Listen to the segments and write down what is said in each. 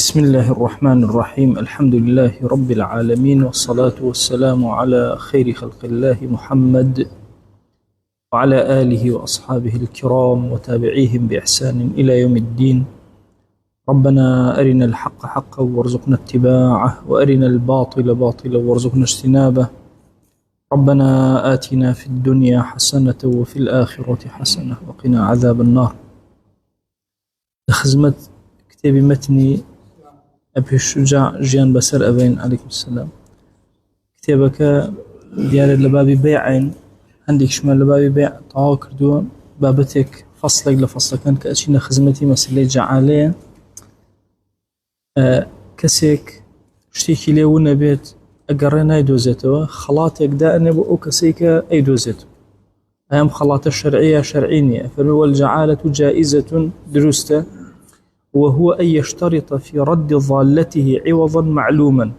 بسم الله الرحمن الرحيم. الحمد لله رب العالمين، والصلاة والسلام على خير خلق الله محمد وعلى آله وأصحابه الكرام وتابعيهم بإحسان إلى يوم الدين. ربنا أرنا الحق حقا وارزقنا اتباعه، وأرنا الباطل باطلا وارزقنا اجتنابه. ربنا آتنا في الدنيا حسنة وفي الآخرة حسنة وقنا عذاب النار. خزمة كتاب متني أبي الشجاع جيان بسر أبين عليكم السلام. كتابك ديار لبابي بيعين عندك شمال لبابي بيع طاو كردو بابتك فصلك لفصل كان كأشينا خزمتي مسألة جعالية كسيك اشتيكي لي ونبيت أقرينا يدوزتوا خلاطك دائما بأو كسيك أي دوزتو أهم خلاط الشرعية شرعينية، فهو الجعالة جائزة درسته، وهو أن يشترط في رد ضالته عوضا معلوما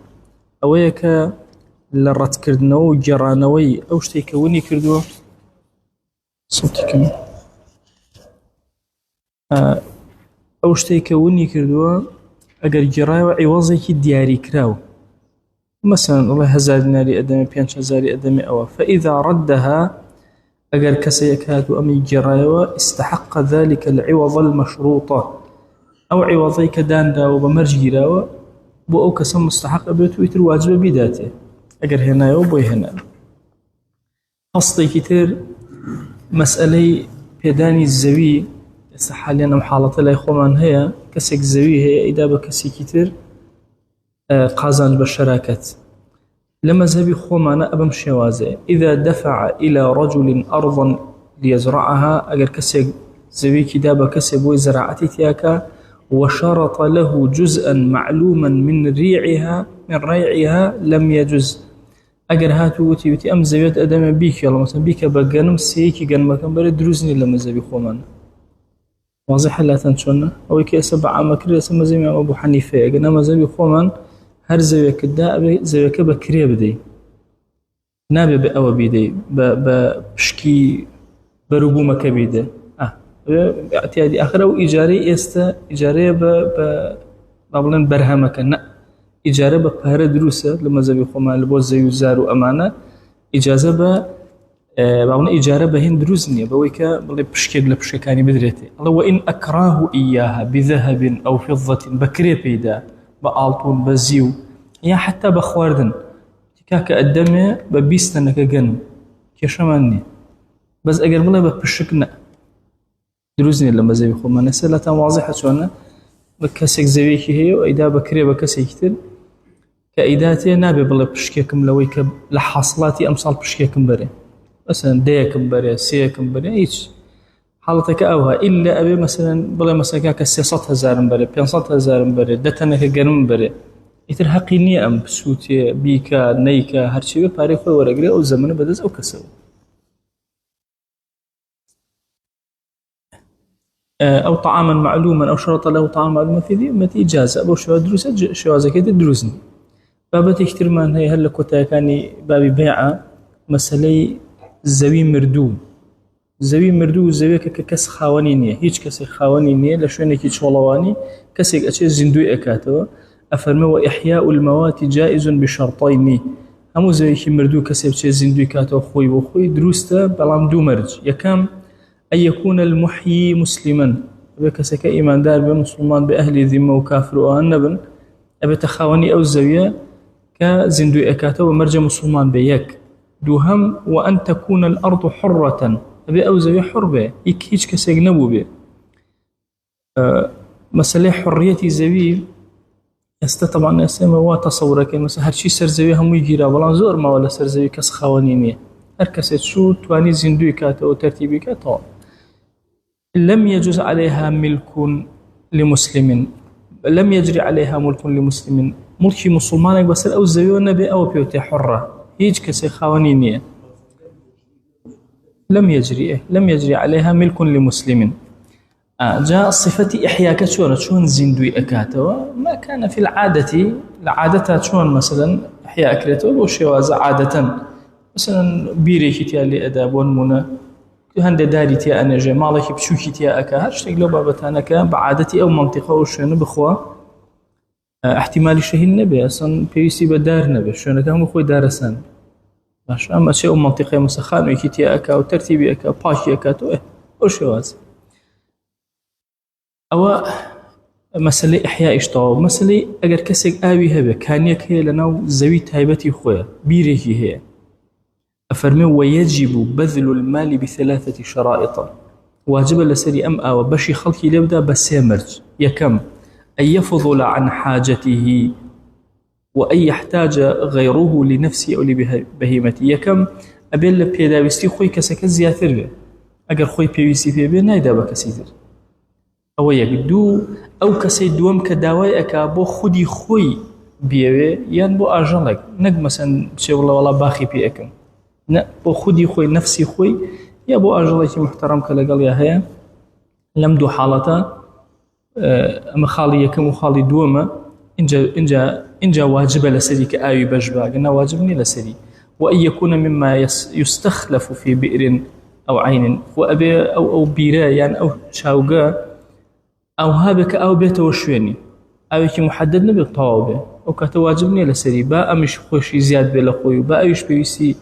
أويك لرت كردنو جرانوي أو شتي كوني كردو صوتك أو شتي كوني كردو أجر جراو عوضك دياري كراو، مثلا الله هزارنا لأدمي بيانش هزاري أدمي أو، فإذا ردها أجر كسيكات أمي جراو استحق ذلك العوض المشروطة أو عوضي كدان دا وبمرج جراوة بو أو كسم مستحق بيتو يتر واجب بيداته أجر هنا وبوي هنا. فصلي كتير مسألة بيداني الزوي حاليا أم حالة لا يخومان هي كسك الزوي هي إدابة كسي كتير قازان بالشراكات لما زبي خومانا أبم شوازي إذا دفع إلى رجل أرضا ليزرعها أجر كسك زوي كدابة كسب وزراعتي تياكا وشرط له جزءا معلوما من ريعها لم يجز. أجر هاتو وتي أم زويت أدم بيك يلا مثلا بيك بجنم سيكي جن ما كان برد دروزني لما زبي خومان واضح لا تنشونه أو كي سبع عام كريه سما زي ما أبو حنيفة أجنا ما زبي خومان هر زوي كدا زوي كبا كريه بدي نابي بأو بيدي بشكي بربو ما كبيده اعتيادي آخر أو إيجاري إيجارية بابلن برهمك نا إيجارة بقهر دروسة لما زبي خومان لبوز زي وزارو أمانة إجازة بابلن إيجارة بهن دروزنية بويكا بلي بشكيق لبشكاني بدريتي الله وإن أكراه إياها بذهب أو فضة بكري بيدا بآلطون بزيو يا حتى بخواردن تكاك أدمي ببيستنك جن كيشماني بس أجر بلا ببشكنا دروزني لما زي خوما نسألة واضحة شونا بكسك زويكي هي وإذا بكري بكسي كتير كإداتي نابي بلا بشكيكم لويك لحاصلاتي أمثال بشكيكم بري مثلا ديكم بري سيكم بري ايش حالتك أوها إلا أبي مثلا بلا مثلا كسيصات هزار بري بيانصات هزار بري دتنك قرم بري يتر حقيني أم بسوتي بيكا نيكا هرشي باري خوي ورقري أو زمن بدز أو كسو أو طعاما معلوما أو شرط له طعام معلوما في ذمة إجازة أو شو دروسة شوازة كده دروسني بابا كتير ما هي هلا كنت كاني بابي بيعة مسألة زوي مردو زوي ككس خوانينية هيج كس خوانينية لشوينة كيش والواني كسك أشياء زندوي أكاتوا أفرمي وإحياء الموات جائز بشرطين همو زوي كي مردو كسب شيء زندوي كاتوا خوي وخوي دروسته بلام دو مرج يكام أن يكون المحيي مسلما بكسك إيمان دار بمسلمان بأهل ذمة وكافر وأنبن أبي تخاوني أو الزاوية كزندو إكاته ومرجع مسلمان بيك دوهم وأن تكون الأرض حرة أبي أو زاوية حربة هيج كسك نبو بي مسألة حرية زاوية طبعا يسمى هو تصورك مثلا هرشي سر زاوية هم يجيرا ولا زور ما ولا سر زاوية كس خوانينية هركست شو تواني زندو إكاته وترتيب إكاته لم يجوز عليها ملك لمسلم لم يجري عليها ملك لمسلم ملك مسلمان بس أو زوي النبي أو بيوتي حرة هيج كسي خوانينية لم يجري عليها ملك لمسلم. جاء الصفة إحياء شون زندوي أكاته ما كان في العادة شون مثلا إحياء أكلته وشواز عادة مثلا بيري كتيا لأداب ونمنا هند داري تيا أنا جمالك بشوكي تيا أكا هرش تقلو بابتانا كان بعادتي أو منطقة وشنو بخوا احتیمالی شەهید نەبێ ئەسڵ پێویستی بە دار نەبێ شوێنەکە هەموو خۆی دارەسان باش ئەمە چێ ئەو مەنتیقەی مەسەخانێکی تیا ئەکا و تەرتیبی ئەکا پاشی ئەکاتەوە ئەو شێواز ئەوە مەسەلەی ئەحیایش تەواو مەسەلەی ئەگەر کەسێک ئاوی هەبێ کانیەک هەیە لەناو زەوی تایبەتی خۆیە بیرێکی هەیە ئەفەرمێ وەیەجیب بەذل المال بثلاثة شرائط واجبە لەسەری ئەم ئاوە بەشی خەڵکی لێ بدا بە سێ مرج یەکەم أن يفضل عن حاجته وأن يحتاج غيره لنفسه أو لبهيمته يكم أبين لبيداويستي خوي كسك زياتر به أجر خوي بيويستي في بين نايدا بكسيتر أو يقدو أو كسي دوم كداوي أكابو خدي خوي بيوي يان بو أجلك نق مثلا شيء والله باخي بيأكم نا بو خدي خوي نفسي خوي يا بو أجلك محترم كلا يا هيا لم دو حالته أما خالي يكم وخالي دوما إنجا واجب لسري كآوي بجبا قلنا واجبني لسري وأن يكون مما يستخلف في بئر أو عين وأبي أو بيرا يعني أو شاوقا أو هابك أو بيت وشويني أو كي محدد نبي طوابه أو كتواجبني لسري با أمش خوشي زياد بلا خوي با أيش بيسي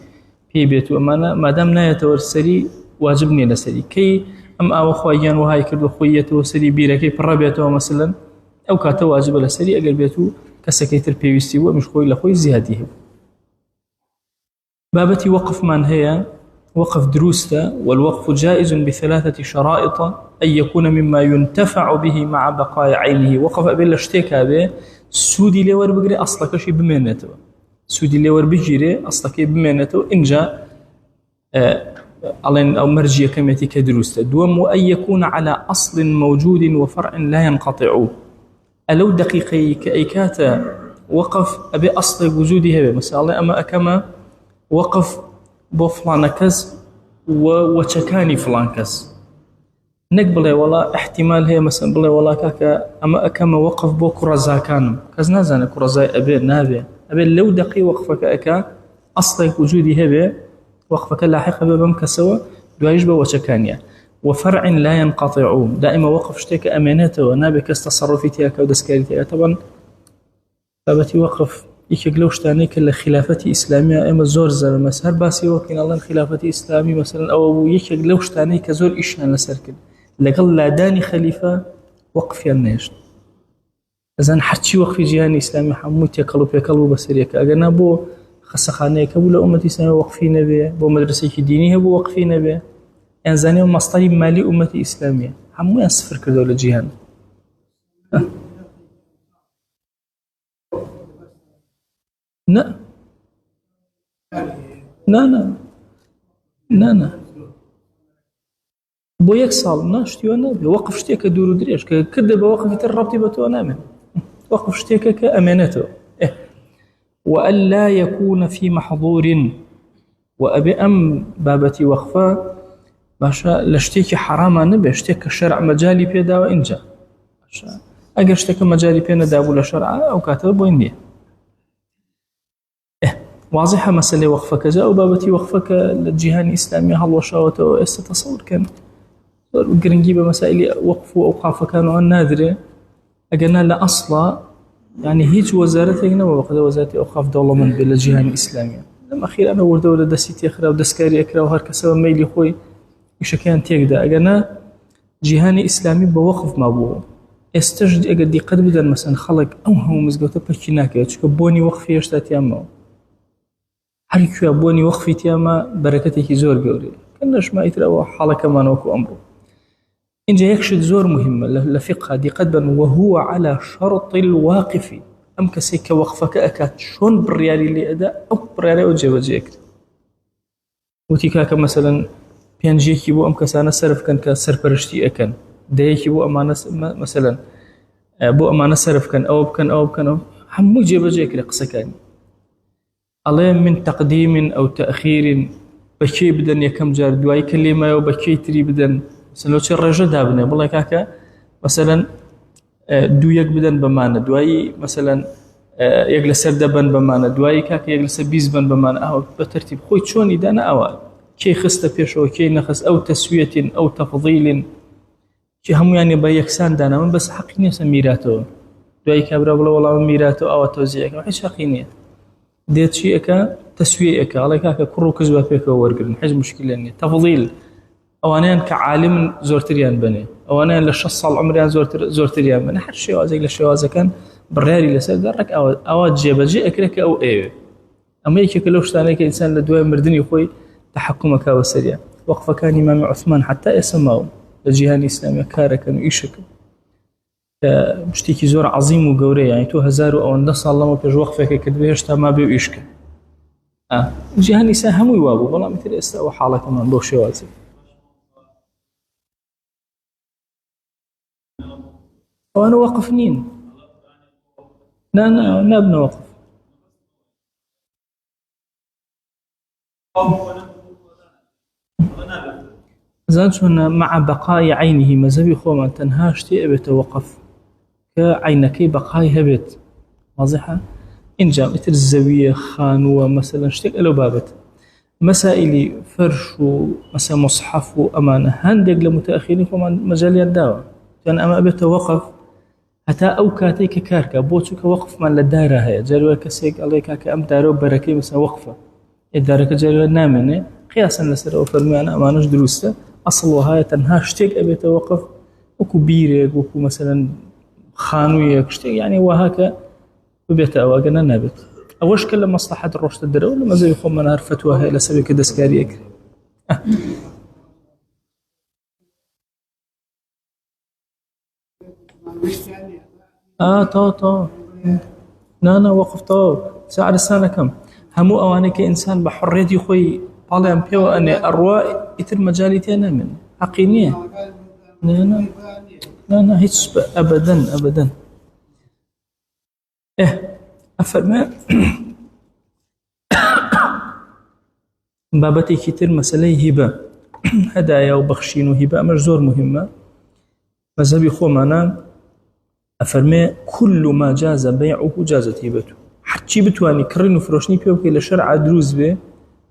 في بيت وأمانة ما دام نايته ورسري واجبني لسري كي أم أو خويان وهاي كردو خويته سري بيركي برابيته مثلا أو كاته واجب لسري أجر بيته كسكيتر بيوستي ومش خوي لخوي زياديه بابتي وقف من هي وقف دروسته والوقف جائز بثلاثة شرائط أن يكون مما ينتفع به مع بقاء عينه وقف أبي لشتيك به سودي لور بجري أصلك شيء بمنته سودي لور بجري أصلك بمنته إن جاء أو مرجية كميتي كدروسته دوم وأن يكون على أصل موجود وفرع لا ينقطع ألو دقيقي كأيكاتا وقف أبي أصل وجودها مثلا أما أكما وقف بفلانكز وشكاني فلانكز نقبل ولا احتمال هي مثلا بلا ولا كاكا أما أكما وقف بو كرزا كانم كز نازانا كرزا أبي نابي أبي لو دقي وقفك أكا أصل وجودي هبه وقفك لاحقا بمك سوا دوايجبه وشكانيا وفرع لا ينقطع دائما وقف اشتيك أمانته ونابك تصرفيتك ودسكاريتك طبعا ثابتي وقف يكلوش تاني كل خلافة إسلامية أما زور زلمة هر باسي وكين الله خلافة إسلامي مثلا أو يكلوش تاني كزور إشنا لسركن لقل لا داني خليفة وقف يناش إذن حتى وقف جهاني إسلامي حموت يكلو بيكلو بسريك أجنا بو خسخانه كبول أمتي سنة وقفين به بو مدرسة دينية بو وقفين به إنزاني ومصطري مالي أمتي إسلامية همو ينصفر كردو لجيهان لا لا لا لا بو يك صال ناشتي وانا وقف شتيك دورو دريش كده بوقف الربطي بتو أنا وقف شتيك كأمانته وألا يكون في محظور وأبي أم بابتي وقفة باشا لشتيك حراما نبي اشتيك الشرع مجالي بيدا وإنجا أجر اشتيك مجالي بينا دابو لشرع أو كاتب وإني واضحة مسألة وقفك جاء وبابتي وقفك للجهان الإسلامي هل وشاوته وإستتصور كان قرنجي بمسائل وقف وأوقاف كانوا النادرة أجرنا لأصلا يعني هيج وزارة هنا وقد وزارة أوقاف دولة من بالجهان الإسلامية لما أخير أنا ورد ولا دسيتي أخرى ودسكاري أخرى وهرك سوا ميلي خوي إيش كان تيجدا أجنا جهان إسلامي بوقف ما بوه استجد أجدي قد بدل مثلا خلق أو هم مزجوته بكيناك تشكبوني وقفي يشتات يامه هل كيابوني وقفي تياما بركته زور جوري كناش ما يترى حالة كمان وكو أمره إن جا يكشد زور مهمة لفقه دي قدبا وهو على شرط الواقف أم كسيك وقفك أكاد شون بالريالي اللي أداء أو بالريالي وجيك وتيكاك مثلا بيانجيكي بو أم كسانا سرف كان كسر برشتي أكن دايكي بو أمانة مثلا بو أمانة سرف كان أو همو جيك لقسكاني الله من تقديم أو تأخير بكي بدن يكم جار دواي كلمة وبكي تري بدن مثلا لو تشرج دابنا والله كاكا مثلا دويك بدن بمعنى دواي مثلا يجلس دبن بمعنى دواي كاكا يجلس بيزبن بمعنى أو بترتيب خوي شون إذا أنا أول كي خست بيشو كي نخس أو تسوية أو تفضيل كي هم يعني بيكسان دانا من بس حقيقي سميراته دوای کابرا بڵێ وەڵام میراتەوە ئەوە تۆزیەکە هیچ حەقی نییە دێت چیەکە تەسویەکە ئەڵێ کاکە کوڕ و کز بە پێکەوە وەرگن هیچ مشکلە نییە تەفضیل ئەوانیان کە عالم زۆرتریان بنێ ئەوانیان لە 6 ساڵ عمریان زۆرتریان بنێ هەر شێوازێک لە شێوازەکان بڕیاری لەسەر دەڕێک ئەوە جێبەجێ ئەکرێت کە ئەو ئێوێ ئەمە یەکێکە لەو شتانەیە کە ئینسان لە دوای مردنی خۆی تەحەکومەکە بەسەریە وەقفەکانی ئیمامی عوسمان حتا ئێستا ماون لە جیهانی ئیسلامیە کارەکەن و ئیشەکەن کە شتێکی زۆر عەزیم و گەورەیە یعنی تۆ 1000 و ئەوەندە ساڵ لەمە پێش وەقفێکە کردبێ هێشتا ما بێ و ئیشکە جیهانی ئیسلام هەمووی وا بوو بەڵام ئیتر ئێستا ئەوە حاڵەکەمان بۆ شێوازی ئەوانە وەقف نین نابنە وەقف زان چۆنە مع بەقای عینیه مەذهبی خۆمان تەنها شتێ ئەبێتە وەقف کە عینەکەی بەقای هەبێت واضحە اینجا ئیتر زەویە خانووە مەسەلەن شتێک ئەلەو بابەت مەسائلی فەرش و مەسە مصحف و ئەمانە هەندێک لە متأخرین خۆمان مەجالیان داوە چۆن ئەمە ئەبێتە وەقف هەتا ئەو کاتێک کە کارکە بۆ چووکە وەقفمان لە دارە هەیە جارێ کەسێک ئەڵێ کاکە ئەم دارە و بەرەکەی مەسە وەقفە ئێدارەکە جارێ نامێنێ قیاسن لەسەر ئەو فەرمیانە ئەمانەش دروستە ئەسڵ وهایە تەنها شتێک ئەبێتە وەقف وەکو بیرێک وەکو مەسەلەن خانوویەک شتێک یعنی وەها کە ببێتە ئەوەگەنە نابێت ئەوەش کە لە مەسلحەت ڕۆشتە دەرەوە لە مەزەوی خۆمان هەر فتوە هەیە لەسەرێک کە دەستکاریە کرد تەوا نانا وەقف تەواو سەعرستانەکەم هەموو ئەوانەی کە ئینسان بە حڕێتی خۆی پاڵیان پێوە ئەنێ ئەڕوا ئیتر مەجالی تێ نامێن حەقی نییە نا هیچ ئەبەدەن ئەفەرمێ بابەتێکی تر مەسەلەی هیبە هەدایە و بەخشین و هیبە ئەمەش زۆر مهمە مەذهبی خۆمانە ئەفەرمێ كل ما جاز بيعه جازت هیبەته هەرچی بتوانی کڕین و فرۆشتنی پێ بکەی لە شەرعا دروست بێ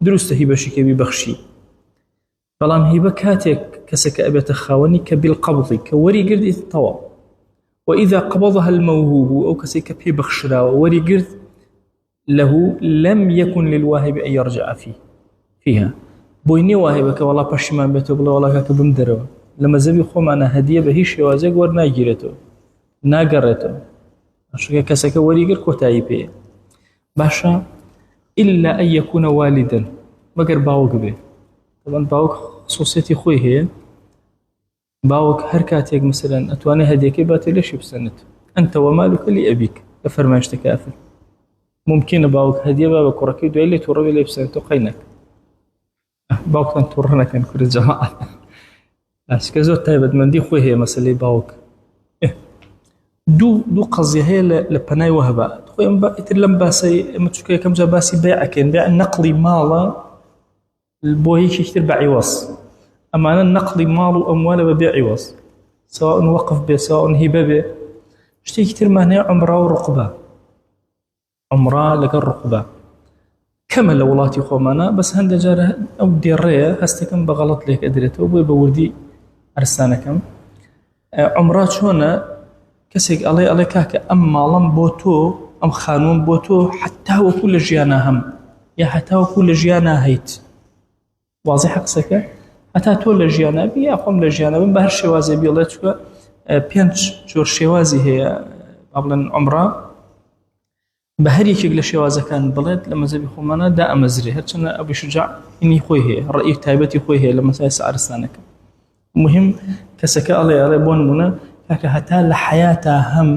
دروستە هیبەشی کە بیبەخشی بەڵام هیبە کاتێک کەسێکە ئەبێتە خاوەنی کە بالقبضی کە وەریگردی تەواو وإذا قبضها الموهوب أو كسيك بي بخشرا وريقرد له لم يكن للواهب أن يرجع فيها بويني واهبك والله بشمان بيتو بلا والله كاك بمدروا لما زبي خو معنا هدية بهيش شوازيك ورنا جيرتو ناقرتو أشوك كسيك وريقرد كوتاي بي باشا إلا أن يكون والدا مقر باوك به طبعا باوك خصوصيتي خوي هي باوك هر کاتێک مثلا ئەتوانێ هەدیەکەی باتێ لەشی بسەنت ئەنتە وەمالوکە لأبيك لە فەرمایشتە کافر ممکنە باوک هەدیە با بە کوڕەکەی دوای لێ تووڕەوێ لێ بسەنێتەوە قەینەک باوکتان تووڕە نەکەن کوڕی جەماعەت ئەچکە زۆر تایبەتمەندی خۆی هەیە مەسەلەی باوک دوو قەزیە هەیە لە پەنای وەهبە خۆی ئەم ئیتر لەم باسەی ئەمە چووکە یەکەم جا باسی بەیعەکەین بەیع نەقڵی ماڵە بۆ هیچێکی تر بەعیوەز أمانة نقل مال وأموال ببيع عوض سواء وقف به سواء هبة به شتي كتير مهنية عمرة ورقبة عمرة لك الرقبة كما لولاتي خومانا بس هند جاره أو ديرية هستكم بغلط لك أدريته وبوي بوردي أرسانكم عمرة شونا كسيك علي كاكا أم مالم بوتو أم خانون بوتو حتى هو كل جيانا هم يا حتى هو كل جيانا هيت واضح قصك هەتا تۆ لە ژیانەبی یا خۆم لە ژیانەبم بە هەر شێوازێ بێڵێ چکە 5 جۆر شێوازی هەیە با بڵێن عومرە بە هەر یەکێک لە شێوازەکان بڵێت لە مەذهبی خۆمانە دا ئەمەزرێ هەرچەندە ئەبی شوجاع ئینی خۆی هەیە ڕەئی تایبەتی خۆی هەیە لە مەسایل سەعرستانەکە مهم کەسەکە ئەڵێ بۆ نمونە کاکە هەتا لە حەیاتا هەم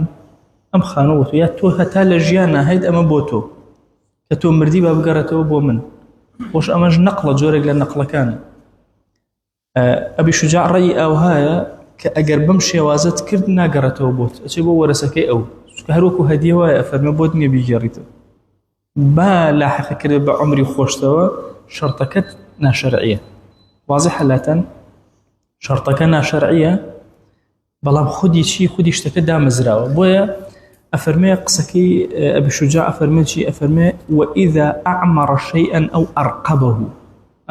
ئەم خانووە یا تۆ هەتا لە ژیانە هەیت ئەمە بۆ تۆ کە تۆ مردی با بگەڕێتەوە بۆ من خۆش ئەمەش نەقڵە جۆرێک لە نەقڵەکانە ئەبی شوجاع ڕەئی ئەوهایە کە ئەگەر بەم شێوازت کرد ناگەڕێتەوە بۆت ئەچێ بۆ وەرەسەکەی ئەو چونکە هەروەکو هەدیە وایە ئەفەرمێ بۆت نییە بیگەڕیتەوە با لاحقەکرێ بە عومری خۆشتەوە شەرتەکەت ناشەرعیە واضحە لاتەن شەرتەکە ناشەرعیە بەڵام خودی شتەکە دامەزراوە بۆیە ئەفەرمێ قسەکەی ئەبی شوجاع ئەفەرمێ چی ئەفەرمێ وإذا أعمر شيئا أو أرقبه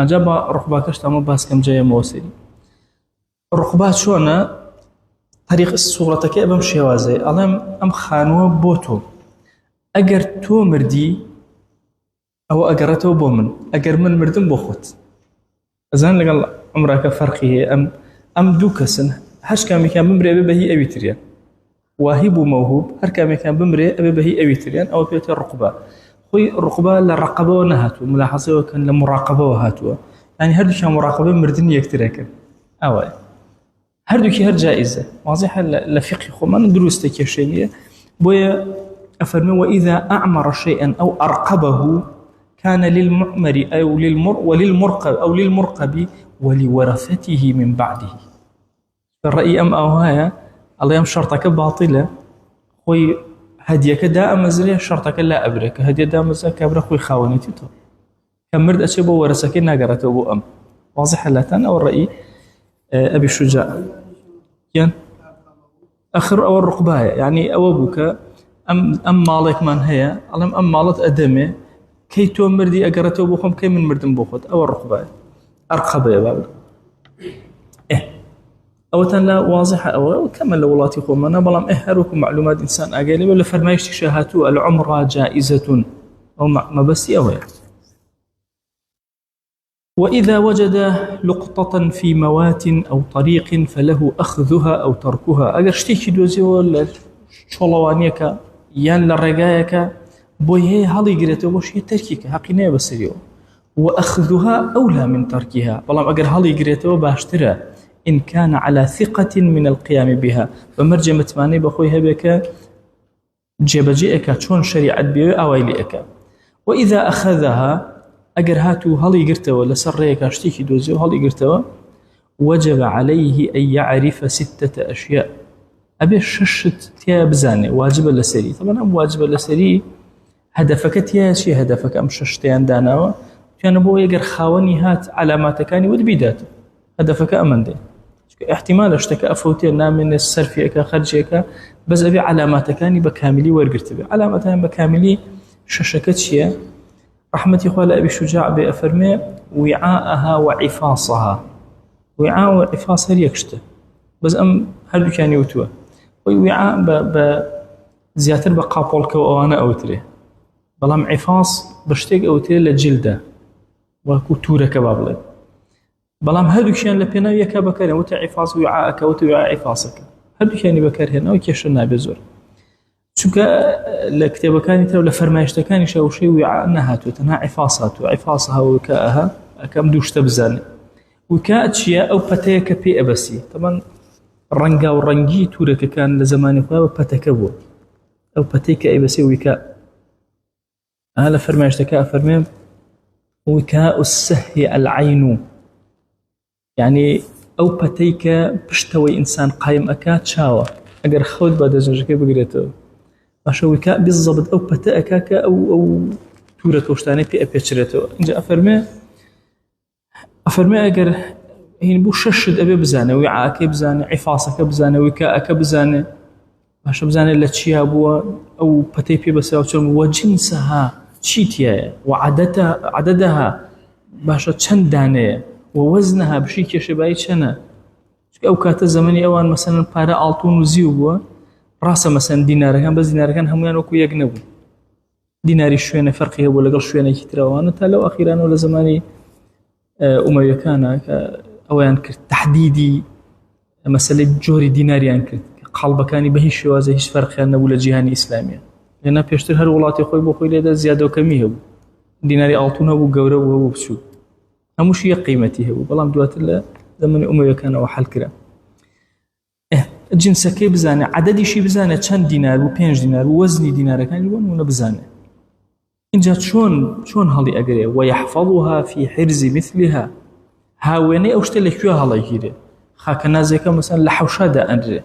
أجاب رقبة كشت أما باس كم جاي موسري رقبة شونا طريق الصورة أبم شوازي أم خانوه بوتو أجر تو مردي أو أجرته بومن أجر من مردم بوخوت أزان لقال عمرك فرقه أم دوكسن هش كان بمري به أبي تريان واهب موهوب هر كان بمري أبي به أبي تريان أو بيت الرقبة خوي الرقبة للرقبة ونهاتو ملاحظة كان لمراقبة وهاتو يعني هردو كان مراقبة مردن يكتركن أوي هردو كي هر جائزة واضح لفقه خو ما ندرس تكشية بويا أفرمي وإذا أعمر شيئا أو أرقبه كان للمعمر أو وللمرقب أو للمرقب ولورثته من بعده. الرأي أم أو هاي الله يم شرطك باطلة خوي هديك دائما زري شرطك لا أبرك هدي دائما زك أبرك خوي خاونتي تو كمرد أشبه ورثك ناقرته أبو أم واضح لتان أو الرأي أبي الشجاع يعني آخر أو الرقباية يعني أو أبوك أم مالك من هي أم مالت أدمه كي تو مردي أقرته بوخم كي من مردم بوخد أو الرقبة أرقبة يا بابا أو تن واضحة أو كما لولاتي خومنا بلام هروكم معلومات إنسان أقالي ولا فرمايش تشاهاتو العمرة جائزة أو ما بس أوي وإذا وجد لقطة في موات أو طريق فله أخذها أو تركها أقر شتيكي دوزي ولا شولوانيك يان للرقايك بوي هالي قريته بوش تركيك حقيني بسريو وأخذها أولى من تركها بلام أقر هالي قريته باشترى إن كان على ثقة من القيام بها فمرجع متماني بخوي هبك جيبجيئك شون شريعة بيو أويليك وإذا أخذها أجر هاتو هالي قرتوا لسريك أشتيكي دوزيو هالي قرتوا وجب عليه أن يعرف 6 أشياء أبي ششت تيا بزاني واجبة لسري طبعا أم واجبة لسري هدفك تيا شي هدفك أم ششتيان داناوا كان بو يقر خاوني هات علاماتكاني ودبيداته هدفك أمن دي احتمال اشتكى أفوتي من السرفيك خرجيك بس أبي علاماتكاني بكاملي ورقرتبي علامتان بكاملي ششكت شيا رحمتي خوال أبي شجاع بأفرمي وعاءها وعفاصها وعاء وعفاص هريكشته بس أم هردو كان يوتوا وعاء بزياتر بقابولك وأنا أوتري بلام عفاص بشتيك أوتري للجلدة وكو تورة كبابلي بلام هردو كان لبينا يكا بكارين وتا عفاص وعاءك وتا وعاء عفاصك هردو كان بكارين أو كيشنا بزور چونکە لە کتێبەکانی تر لە فەرمایشتەکانی شەوشەی وعاء هاتووە تەنها عفاص هاتووە عفاصها ووکاءها ئەکەم دوو شتە بزانێ وکاء چییە ئەو پەتەیە کە پێی ئەبەسی طبعا ڕەنگا و ڕەنگی تورەکەکان لە زمانی خۆیان بە پەتەکە بووە ئەو پەتەی کە ئەیبەسێ وکاء لە فەرمایشتەکە ئەفەرمێ وكاء السهي العين يعني أو پەتەی کە پشتەوەی ئینسان قایم ئەکات چاوە ئەگەر خەوت بە دەستنوێژەکەی بگرێتەوە باشە وکاء بالضبط ئەو پەتە ئەکاکە ئەو تورە کەوشتانەی پێ ئەپێچرێتەوە اینجا ئەفەرمێ ئەگەر هین بوو شەشت ئەبێ بزانێ وعاءەکەی بزانێ عفاصەکە بزانێ وکاءەکە بزانێ باشە بزانێ لە چیا بووە ئەو پەتەی پێ بەسەوە چۆن وەجنسەها چی تایە وعدەدەها باشە چەند دانەیە ووەزنەها بشی کێشەبایی چەنە ئەو کاتە زەمەنی ئەوان مەسەلەن پارە ئاڵتون و زیو بووە ڕاستە مەسەلەن دینارەکان بەس دینارەکان هەمویان وەکو یەک نەبوو دیناری شوێنە فەرقی هەبوو لەگەڵ شوێنێکی ترەوانە تا لەو ئەخیرانەوە لە زمانی ئومەویەکانە کە ئەویان کرد تەحدیدی مەسەلەی جۆری دیناریان کرد قاڵبەکانی بە هیچ شێوازە هیچ فەرقیان نەبوو لە جیهانی ئیسلامیە لێنا پێشتر هەر وڵاتی خۆی بۆ خۆی لێدا زیادە و کەمی هەبوو دیناری ئاڵتون هەبوو گەورە بوو هەبوو بچوو هەمووشی یەک قیمەتی هەبوو بەڵام دواتر لە زمانی ئومەویەکانەوە حەل کرا جنسەکەی بزانێ عەدەدیشی بزانێ چەند دینار بوو 5 دینار بوو وەزنی دینارەکانی بۆ نمونە بزانێ اینجا چۆن هەڵی ئەگرێ ويحفظها في حرز مثلها هاوێنەی ئەو شتە لەکوێ هەڵەگیرێ خاکە نازێکە مەسەلەن لە حەوشادا ئەنرێ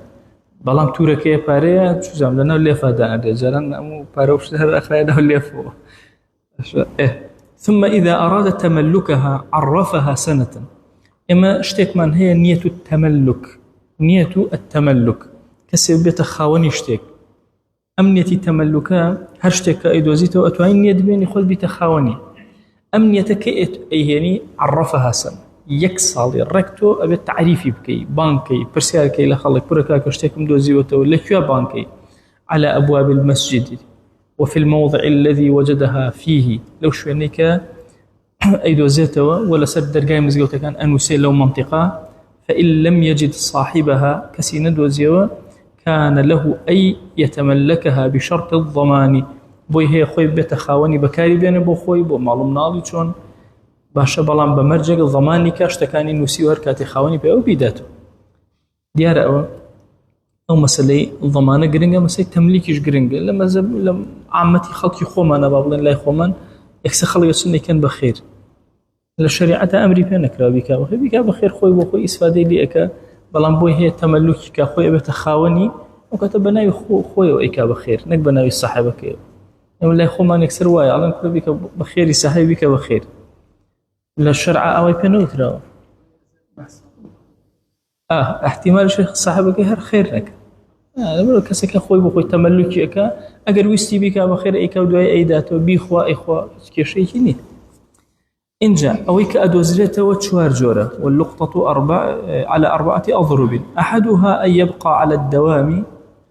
بەڵام توورەکەی پارەیە چوزام لەناو لێفادا ئەنرێ جاران ئەموو پارە و شتە هەر ئەخرایە ناو لێفەوە ثم إذا أراد تملكها عرفها سنة إما شتێکمان هەیە نیەت التملك نیەت التملك کەسێ بێتە خاوەنی شتێک ئەم نیەتی تەمەلوکە هەر شتێک کە ئەیدۆزیتەوە ئەتوانین نیەت بێنی خۆت بیتە خاوەنی ئەم نیەتە کە ئەیهێنی عرفها سنة يك صالي ركتو أبي تعريفي بكي بانكي برسيال كي لخلق بركا كشتكم دوزي وتولكوا بانكي على أبواب المسجد وفي الموضع الذي وجدها فيه لو شوينيك أي دوزيتوا ولا سر درجاي مزجوتا كان أنوسي لو منطقة فإن لم يجد صاحبها كسين دوزيوا كان له أي يتملكها بشرط الضمان بوي هي خوي بيتخاوني بكاري بين بو خوي بو معلوم ناڵی چۆن باشە بەڵام بە مەرجێک ضمانی کا شتەکانی نووسی و هەر کاتی خاوەنی پێ ئەو بیداتەوە دیارە ئەو مەسەلەی ضمانە گرنگە مەسەلەی تەملیکیش گرنگە لە مەذهب لە عامەتی خەڵکی خۆمانە با بڵێن لای خۆمان یەکسەر خەڵک چۆن دەیکەن بەخێر لە شەریعەتە ئەمری پێ نەکراوە بیکا بەخێر خۆی بۆ خۆی ئیسفادەی لێ ئەکا بەڵام بۆی هەیە تەمەلوکی کا خۆی ئەبێتە خاوەنی ئەو کاتە بە ناوی خۆیەوە ئەیکا بەخێر نەک بە ناوی ساحێبەکەیەوە ئەمە لای خۆمان یەکسەر وایە ئەڵێن کوڕە بیکە بەخێری ساحێب بیکە بەخێر لە شەرعە ئەوەی پێ نەوتراوە احتیمال ساحێبەکەی هەر خێر نەکە لەبەرەوە کەسێکە خۆی بۆ خۆی تەمەلوکی ئەکا ئەگەر ویستی بیکا بەخێر ئەیکا و دوای ئەیداتەوە بیخوا ئەیخوا کێشەیەکی نییە إنجا أويك أدوزرته وشوار جورة واللقطة على 4 أضرب أحدها أن يبقى على الدوام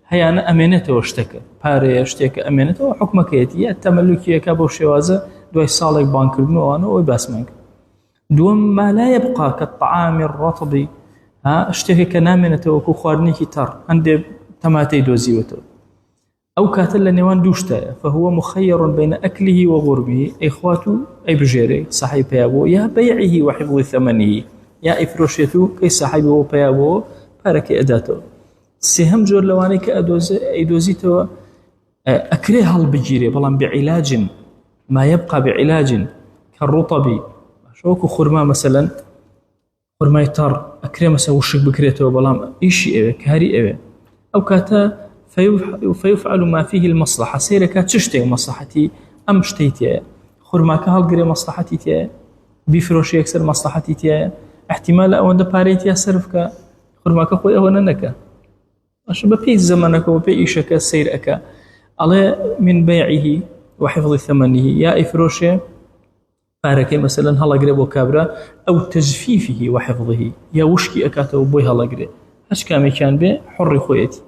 هي أنا أمانته واشتكى باري اشتكى أمانته وحكمك يتي التملكية كابو شوازة دوي صالك بانكر بنوانا ويباسمك دوم ما لا يبقى كالطعام الرطب اشتكى كنامنته وكو خوارنيكي تر عند تماتي دوزيوته أو كاتل نيوان دوشتا فهو مخير بين أكله وغربه أي خواتو أي بجيري صاحب بيابو يا بيعه وحفظ ثمنه يا إفروشيتو كي صاحبه بيابو بارك أداتو سهم جور لواني كأدوزيتو أكريها البجيري بلان بعلاج ما يبقى بعلاج كالرطبي شوكو خرما مثلا خرما يتر أكري مثلا وشك بكريتو بلان إيشي إيه كاري إيه أو كاتا فيفعل ما فيه المصلحة سيرك تشتي مصلحتي أم شتيتي خرماك هالقري مصلحتي تي بيفروش يكسر مصلحتي تي احتمال أو أن باريتي صرفك خرماك خوي أو نك عشان ببيت زمنك وبيعيشك سيرك على من بيعه وحفظ ثمنه يا إفروش بارك مثلا هلا قريب وكابرا أو تجفيفه وحفظه يا وشكي أكاته بوي هلا قريب هش كامي كان به حر خويتي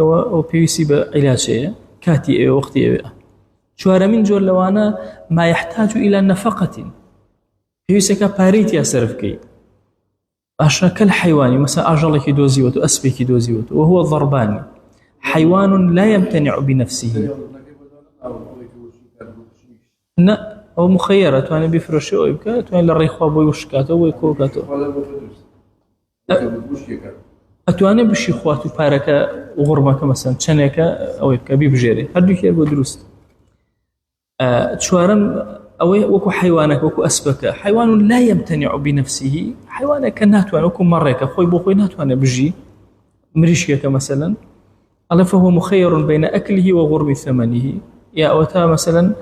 أو بيسي بعلاجه كاتي وقتي شوارع من جول لوانا ما يحتاج إلى نفقة بيسي كباريتي أصرفكي أشكال حيواني مثلا أجلك دوزيوت أسبك دوزيوت وهو ضرباني حيوان لا يمتنع بنفسه لا أو مخيرة وأنا بيفرش أو يبكى وأنا للريخوا بيوشكاته ويكوكاته أتواني بشي خواتو باركا وغرمك مثلا چنكا أو يبكى بيبجيري هردو كير بو دروست شوارن أو وكو حيوانك وكو أسبك حيوان لا يمتنع بنفسه حيوانك ناتوان وكو مريك خوي بو خوي ناتوان بجي مريشكك مثلا الله فهو مخير بين أكله وغرم ثمنه يا أوتا مثلا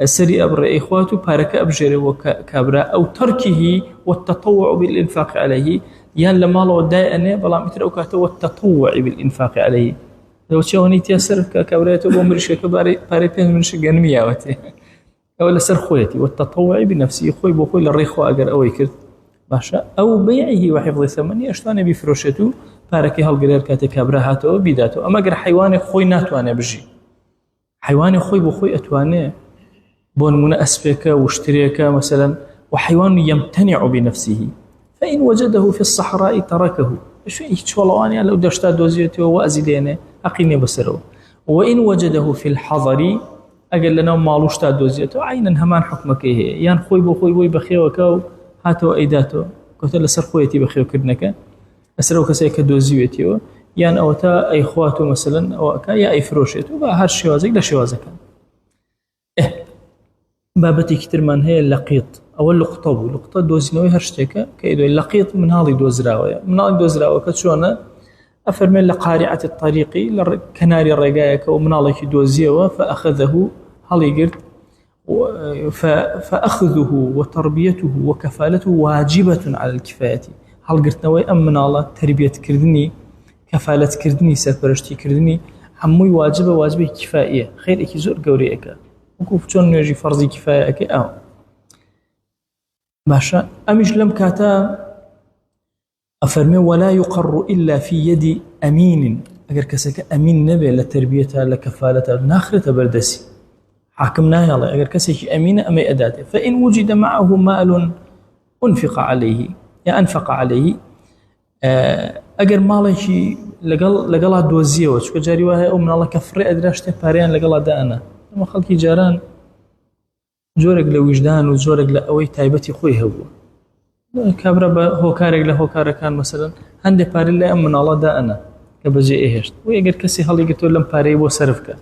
سري أبر إخواتو باركا أبجيري وكابرا أو تركه والتطوع بالإنفاق عليه يان لما لو دائنه بلا متر اوكاتو والتطوع بالانفاق عليه لو تشوني تيسر كابريتو بمرش كباري باريتين من شغنميا وتي ولا سر خويتي والتطوع بنفسي خوي بو خوي للريخو اجر او يكرت باشا او بيعه وحفظ ثمنه اشتانه بفروشتو باركي هالغرير كاتي كابراهاتو بيداتو اما غير حيوان خوي ناتوانه بجي حيوان خوي بو خوي اتوانه بون من اسفك واشتريك مثلا وحيوان يمتنع بنفسه فإن وجده في الصحراء تركه شو والله لو دشتا دوزيته وازيدينه اقيني بسره وإن وجده في الحضر أقل لنا مالوش تا دوزيته عينا همان حكمك هي يان خوي بو خوي بوي بخيوكاو هاتو ايداتو قتل سر خويتي بخيو كدنك اسرو كسيك دوزيته يان اوتا اي خواتو مثلا او يا اي فروشته با هر شوازك لا شوازك بابتي كتير من هي اللقيط أو اللقطة دوزينوي هرشتكا كيدو اللقيط من هذه دوزراوية من هذه دوزراوية كتشونا أفرمي لقارعة الطريق لكناري الرقاية ومن هذه دوزيوة فأخذه هل فأخذه وتربيته وكفالته واجبة على الكفاية هل قلت نوي أم من الله تربية كردني كفالة كردني سرپرشتي كردني هموي واجبة كفائية خير إكي زور قوريئك وكوف چون نيجي فرضي كفاية أكي باشا أمش لم كاتا أفرمي ولا يقر إلا في يد أمين أجر كسك أمين نبي لتربيتها لكفالتها ناخرة بردسي حاكمنا يلا أجر كسك أمين أمي أداته فإن وجد معه مال أنفق عليه يا أنفق عليه أجر ماله شيء لقلا دوزيه وشو جاري وهاي أو من الله كفر أدراش تبارين لقلا دانا لما خلقي جاران جورك لوجدان وجورك لأوي تايبتي خوي هو كابرا هو كارك له كارك كان مثلا هندي باري لا من الله دانا كبجي إيهشت ويقدر كسي هل يقتل لهم باري وصرفك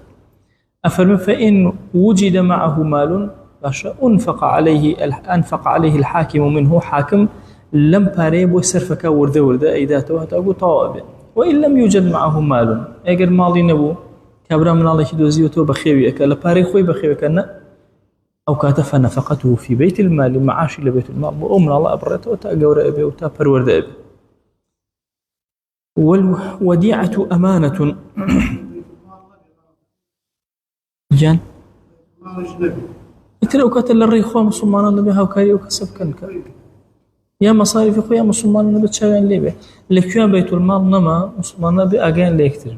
أفرم فإن وجد معه مال باشا أنفق عليه الحاكم منه حاكم لم باري وصرفك ورده أيداته هتأقو طوابه وإن لم يوجد معه مال أجر مالي نبو كابرا من الله يدوزيوته بخيويك لباري خوي بخيويك أو كاتف نفقته في بيت المال معاشي لبيت المال وأمن الله أبرته وتأجور أبي وتأبرورد أبي والوديعة أمانة جان يتلو كاتل الريخوة مسلمان النبي هاوكاري وكسب كنك يا مصاري خويا مسلمان النبي تشاغن ليبه لكيان بيت المال نما مسلمان النبي أجان ليكتر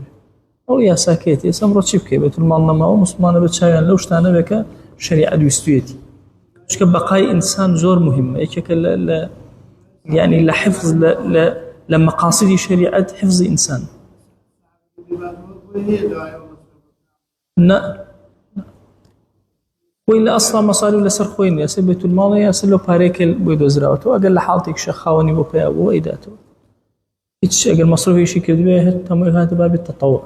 أو يا ساكيتي سمرو تشيبكي بيت المال نما ومسلمان النبي تشاغن لو شتانا بك شريعة دوستويتي مش كبقاي إنسان زور مهمة إيش يعني لحفظ لمقاصد شريعة حفظ إنسان لا وإلا أصلا مصاري ولا سر خوين يا سبيت المال يا سلو باريكل بيدو زراوته أقل لحالتك شخاوني بوبيا وإيداته إيش أقل مصروفي شيء كذبه تموي هذا باب التطوع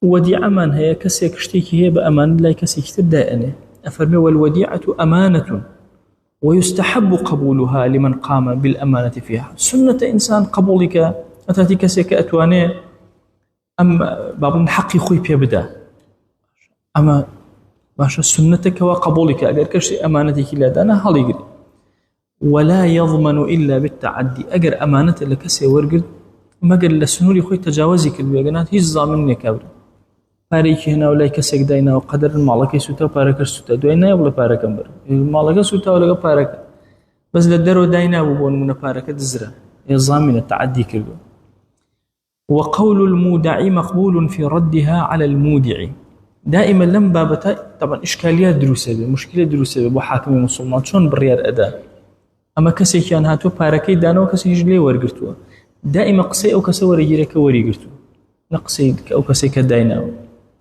ودي أمان هي كسي كشتيكي هي بأمان لا كسي كتير دائنة أفرمي والوديعة أمانة ويستحب قبولها لمن قام بالأمانة فيها سنة إنسان قبولك أتاتي كسي كأتواني أم باب حقي خوي بيبدا أما باشا سنتك وقبولك أجر كشتي أمانتك لا دانا هل يجري ولا يضمن إلا بالتعدي أجر أمانة لكسي ورقد ما قال لسنوري خوي تجاوزك البيجنات هيج ضامنني كبر باريك هنا ولا كسك داينا وقدر المالك سوتا بارك سوتا دوينا ولا بارك امبر المالك سوتا ولا بارك بس للدرو داينا وبون من بارك دزرا ضامن التعدي كله وقول المودع مقبول في ردها على المودع دائما لم بابتا طبعا اشكاليات دروسه مشكله دروسه ابو حاكم المسلمان شلون بالريال اداء اما كسي كان هاتو باركي دانو كسي جلي ورغرتو دائما قصي او كسوري جيرك وريغرتو نقصي او كسي كداينا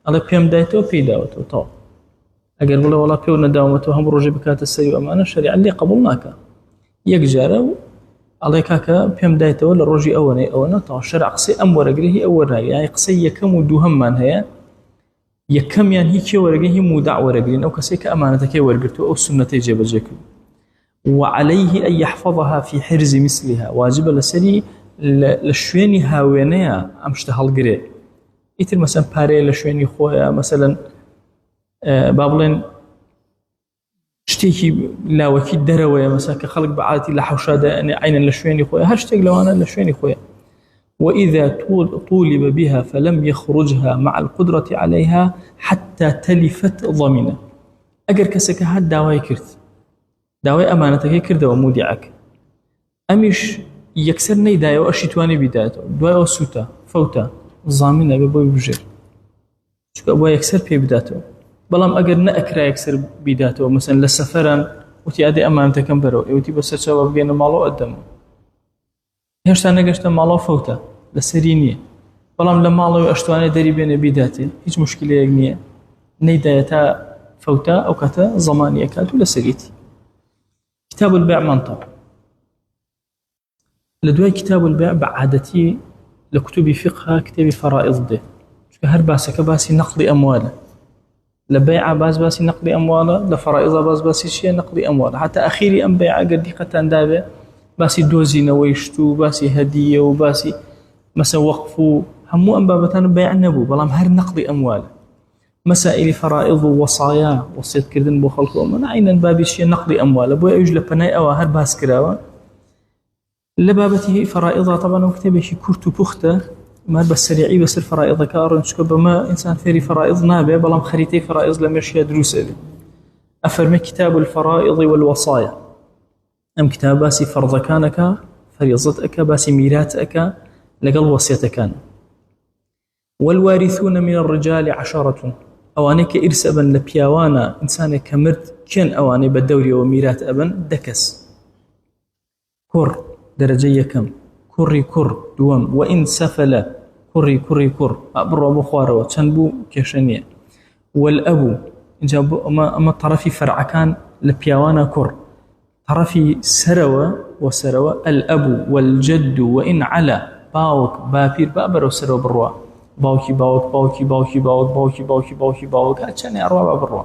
الله بيم دايتو في داوتو تو اگر والله بيو نداومتو هم رجع بكات السيء امانه الشريعه اللي قبلناك يجارو الله كاكا بيم دايتو ولا رجي اونا تو الشرع قصي ام ورغري اول يعني قصي يكم دوهم من هي يكم يعني هيك ورغي مودع ورغي او كسي كامانتك ورغتو او سنتي جبجك وعليه ان يحفظها في حرز مثلها واجب لسري لشويني هاوينيا امشت هالقري يتر مثلا باري لشويني خويا مثلا بابلين شتيكي لا وكيد دروي مثلا كخلق بعاتي لحوشاده يعني عينا لشويني خويا هاشتاج لو انا لشويني خويا واذا طولب بها فلم يخرجها مع القدره عليها حتى تلفت ضمنه اجر كسك هاد داواي كرت داواي امانتك كرد ومودعك امش يكسرني دايو اشيتواني بدايته دواء سوتا فوتا ضامنه ببوي بجر شو ابو يكسر في بدايته بلام اگر ناكرا يكسر بدايته مثلا لسفرا وتي امانتك كم برو وتي بس شباب بين مالو قدمه هێشتا نەگەشتە ماڵەوە فەوتە لە سەری نییە بەڵام لە ماڵەوەی ئەشتوانێ دەری بێنێ بیداتێ هیچ مشکلەیەک نییە نەیدایە تا فەوتە ئەو کاتە زەمانی ئەکات و لە سەریتی كتاب البيع منطق لدواي كتاب البيع بعادتي لكتب فقه كتاب فرائض ده هر باسك باسي نقض أمواله لبيع باسي نقض أمواله لفرائض باسي شيء نقض أمواله حتى أخيري أم بيع قد قتان دابه باسي دوزينه ويشتو باسي هدية وباسي مسا وقفو همو أم بابتان بيع نبو بلام هر نقض أمواله مسائل فرائض ووصايا وصيت كردن بو خلقو من عينا بابي شيء نقض أمواله بو يجل بناي أو هر باس كراوا لبابته فرائضها طبعا وكتابه شي كورتو بوخته ما بس سريعي بس الفرائض كارن شكو ما إنسان فيري فرائض نابع بلام خريطي فرائض لم يشيا دروس أفرمي كتاب الفرائض والوصايا ام كتاب باسي فرض كانك فريضتك باسي ميراثك لقل وصيتك. والوارثون من الرجال 10 اوانك ارث ابن لبياوانا انسان كمرت كان اواني بالدوري وميراث ابن دكس كر درجه كم كري كر دوام وان سفل كري كري كر ابر ابو خوار وتنبو كشنيه. والابو جابوا اما طرفي فرع كان لبياوانا كر طرفي سروى وسروى الاب والجد وان على باوك بابير بابر وسروى بروا باوكي باوك باوكي باوكي باوك باوكي باوكي باوكي باوك عشان أروى بروا.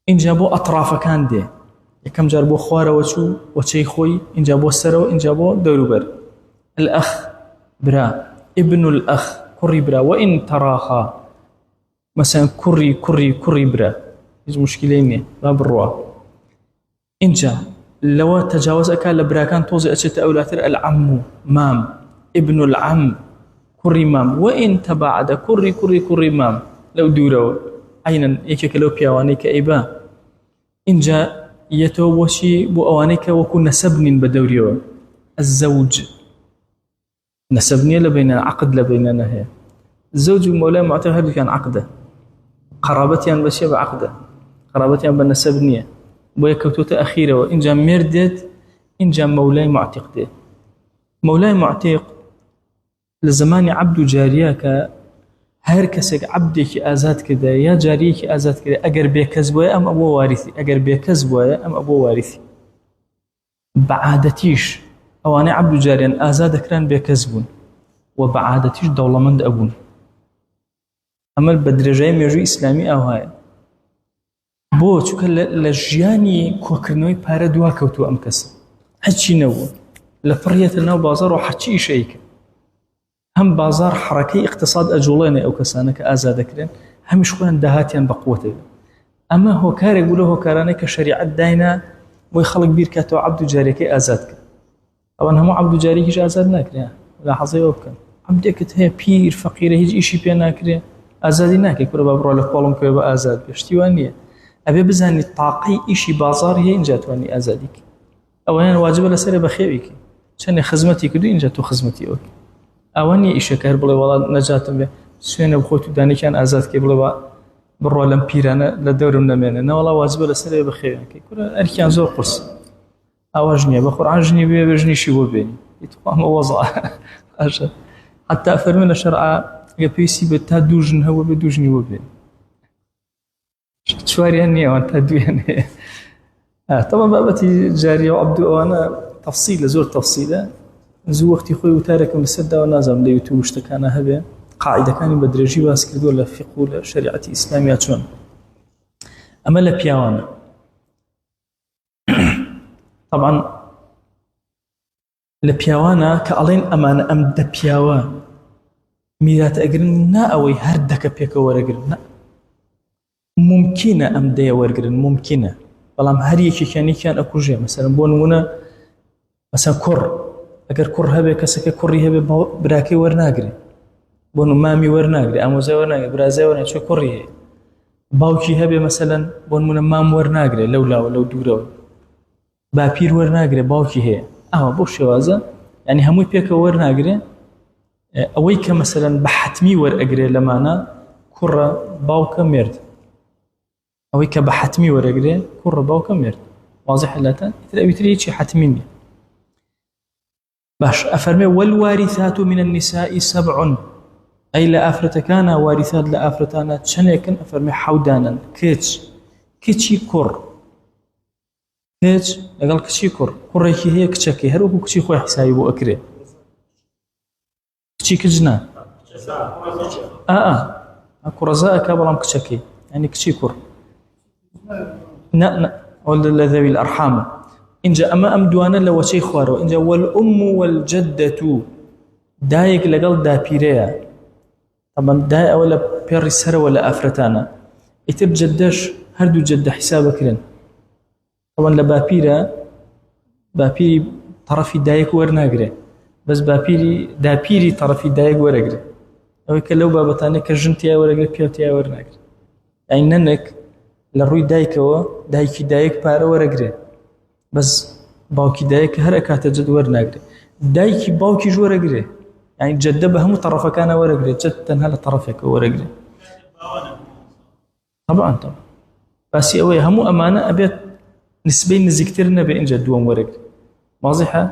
إن جابوا أطراف كان ده كم جربوا خوارة وشو وشي خوي إن جابوا السرو إن جابوا دوروبر. الأخ برا ابن الأخ كري برا وإن تراخا مثلا كري كري كري برا إيش مشكلة ما بروا. إن جا لو تجاوز أكل لبرا كان توزي أشت أولاتر العم مام ابن العم كري مام وإن تباعد كري كري كري مام لو دورو عينا يكيك لو بيواني كإبا إن جا يتوشي بو أوانيك وكو نسبن بدوريو الزوج نسبني لبيننا عقد لبيننا هي الزوج ومولاي معتهد كان عقده قرابتي أن بشي بعقده قرابتي أن بنسبني ويكوتوت أخيرة وإن جا مردت إن جا مولاي معتقده مولاي معتق لزمان عبد جاريك هر کەسێک عەبدێکی ئازاد کردە یا جاریەکی ئازاد کردە ئەگەر بێکەس بووە ئەم ئەبووە وارثی ئەگەر بێکەس بووە ئەم ئەبووە وارثی بەعادەتیش ئەوانەی عەبد و جاریان ئازاد دەکران بێکەس بوون و بەعادەتیش دەوڵەمەند ئەبوون. ئەمە بە درێژایی مێژووی ئیسلامی ئاوایە بۆ چونکە لە ژیانی کۆکردنەوەی پارە دوا کەوتووە ئەم کەسە هەچی نەبووە لە پڕیەتە ناو بازاڕ و حەچی ئیشەیە کرد. هم بازار حركي اقتصاد أجولين أو كسانك آزاد كرين هم شخوان دهاتيان بقوته. أما هو كار يقوله هو كاراني كشريعة داينا ويخلق بيركاته عبد جاريك آزاد. طبعا هم عبد جاريك آزاد ناكرين لا حظي وبكن عبدك هي بير فقير هيج إشي بيا ناكرين آزادي ناكي كل بابرو لقولهم كيبا آزاد بيشتيوانية أبي بزاني الطاقي إشي بازار هي إن جاتواني آزاديك أولا واجب لسر بخيرك شان خدمتي كدو إن جاتو خدمتي أوك أواني إيش كهر بلي والله نجاتم به سوينا بخوتو داني كان آزاد كي بلي برو لم بيرانا لدور النمانة نا والله واجب لسر بخير كي كل أركان زور قرص أواجني بخور عجني بيجني شي وبيني يتقام وضع حتى أفرمنا الشرع يبيسي بتادوجن هو بدوجني وبيني شواري أني وأنت دويني طبعا بابتي جاري وعبدو وأنا تفصيل زور تفصيله زو وقتی خوی وتارك من السد ونازم ليوتيوب اشتكانا هبه قاعده كان بدرجي واس كردو ولا فقه ولا شريعه اسلاميه شلون اما لبياوانا طبعا لبياوانا كالين امانه ام دبياوا ميرات اجرنا او هردك بيك ورجرنا ممكنه ام دي ورجرن ممكنه بلام هريكي كان اكوجي مثلا بونونه مثلا كر اگر كر هبه كسك كري هبه براكي ورناغري بونو مامي ورناغري اموزا ورناغري برازا ورناغري شو كري باوكي هبه مثلا بون من مام ورناغري لولا ولو دورو بابير ورناغري باوكي هي بوش شوازا يعني هموي بيك ورناغري اويك مثلا بحتمي ور اجري لمانا كر باوكا ميرد اويك بحتمي ور اجري كر باوكا ميرد واضح لا ترى شي حتمي باش أفرمي والوارثات من النساء 7 أي لا أفرت كان وارثات لا أفرتانا تشنيكن أفرمي حودانا كيتشي كر كيتش قال كيتشي كريكي هي كتشكي هروكو كتشي خويا حسابي بو أكري كتشي كجنا كرزاء كابلام كتشكي يعني كتشي كر ولا ذوي الأرحام إن جاء أما أم دوانا لو شيء خوارو إن جاء والأم والجدة دايق لقل دا بيريا طبعا دا ولا بيري سر ولا أفرتانا يتب جدش هردو جد حسابك لن طبعا بابيري طرفي دايق ورناقري بس بابيري طرفي دايق ورقري أو كلو بابتاني كجنتيا ورقري بيوتيا ورناقري يعني ننك لروي دايكو دايكي دايق بارو ورقري بس باوکی دایک هەر ئەکاتە جد وەرناگرێ دایکی باوکی وەرەگرێ يعني جدە بە هەموو تەڕەفەکانە وەرەگرێت جد تەنها لە تەڕەفێکە وەرەگرێ طبعا باسی ئەوەیە هەموو ئەمانە ئەبێت نسبەی نزیکتر نەبێ اینجا دووەم وەرەگرێ واضحە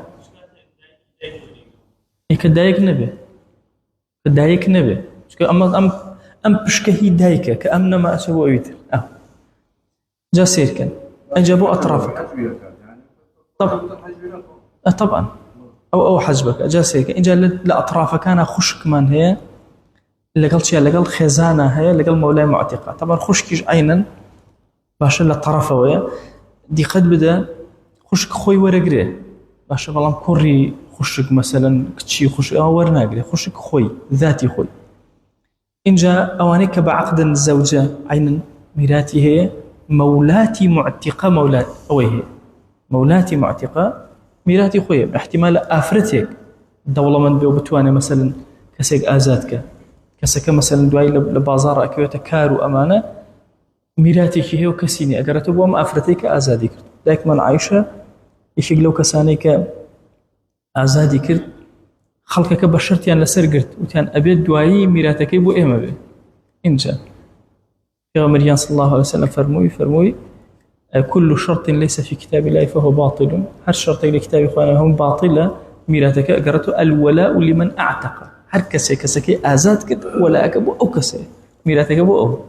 کە دایک نەبێ کە دایک نەبێ چونکە ئەم پشکە هی دایکە کە ئەم نەما ئەچە بۆ ئەویتر جا سیرکەن ئەنجا بۆ ئەطرافەکە طبعا أو حجبك أجاسيك إن جاء لأطراف كان خشك من هي لقل شيء لقل خزانة هي لقل مولاي معتقة طبعا خشكيش عينا باش للطرف ويا دي قد بدا خشك خوي ورقري باش والله كوري خشك مثلا كتشي خشك ورناقري خشك خوي ذاتي خوي إن جاء أوانيك بعقد الزوجة عينا ميراتي هي مولاتي معتقة مولات أوي هي مولاتي معتقة ميراتي خويا احتمال آفرتك دولة من بيو بتواني مثلا كسيك آزادك كسك مثلا دواي لبازار أكيوتا كارو أمانة ميراتي هي وكسيني أقرأت بوام آفرتك آزادي كرت دايك من عايشة يشيق لو كسانيك آزادي كرت خلقك بشرتيان لسر قرت وتيان أبيد دواي ميراتك بو إيما بي إنجا يا مريان صلى الله عليه وسلم فرموي كل شرط ليس في كتاب الله فهو باطل هر شرط لكتاب إخواننا هم باطلة ميراتك أقرأته الولاء لمن أعتق هر كسي آزاد كد ولاءك بو أو كسي ميراتك بو أو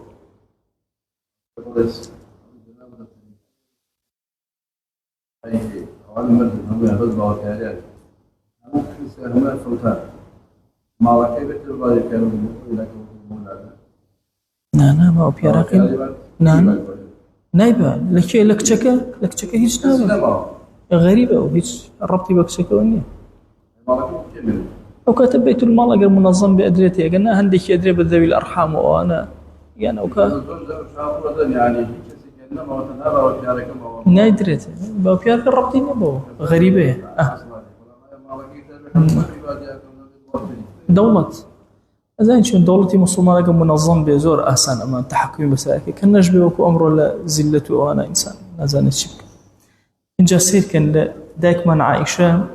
نانا ما هو بيراقل نانا نايبة لكشكا هيج نايبة غريبة وهيج ربطي بكشكا ونية أو كاتب بيت المال أقر منظم بأدريتي قلنا هندك أدري بالذوي الأرحام وأنا يعني أو كاتب نايدريتي باو بيارك ربطي نبو غريبة دولة زين شون دولتي مسلمة لكن منظم بزور أحسن أما تحكمي مسائك كان نجبي وكو أمره لزلته وأنا إنسان نازان الشبك إن جا سير كان دايك من عائشة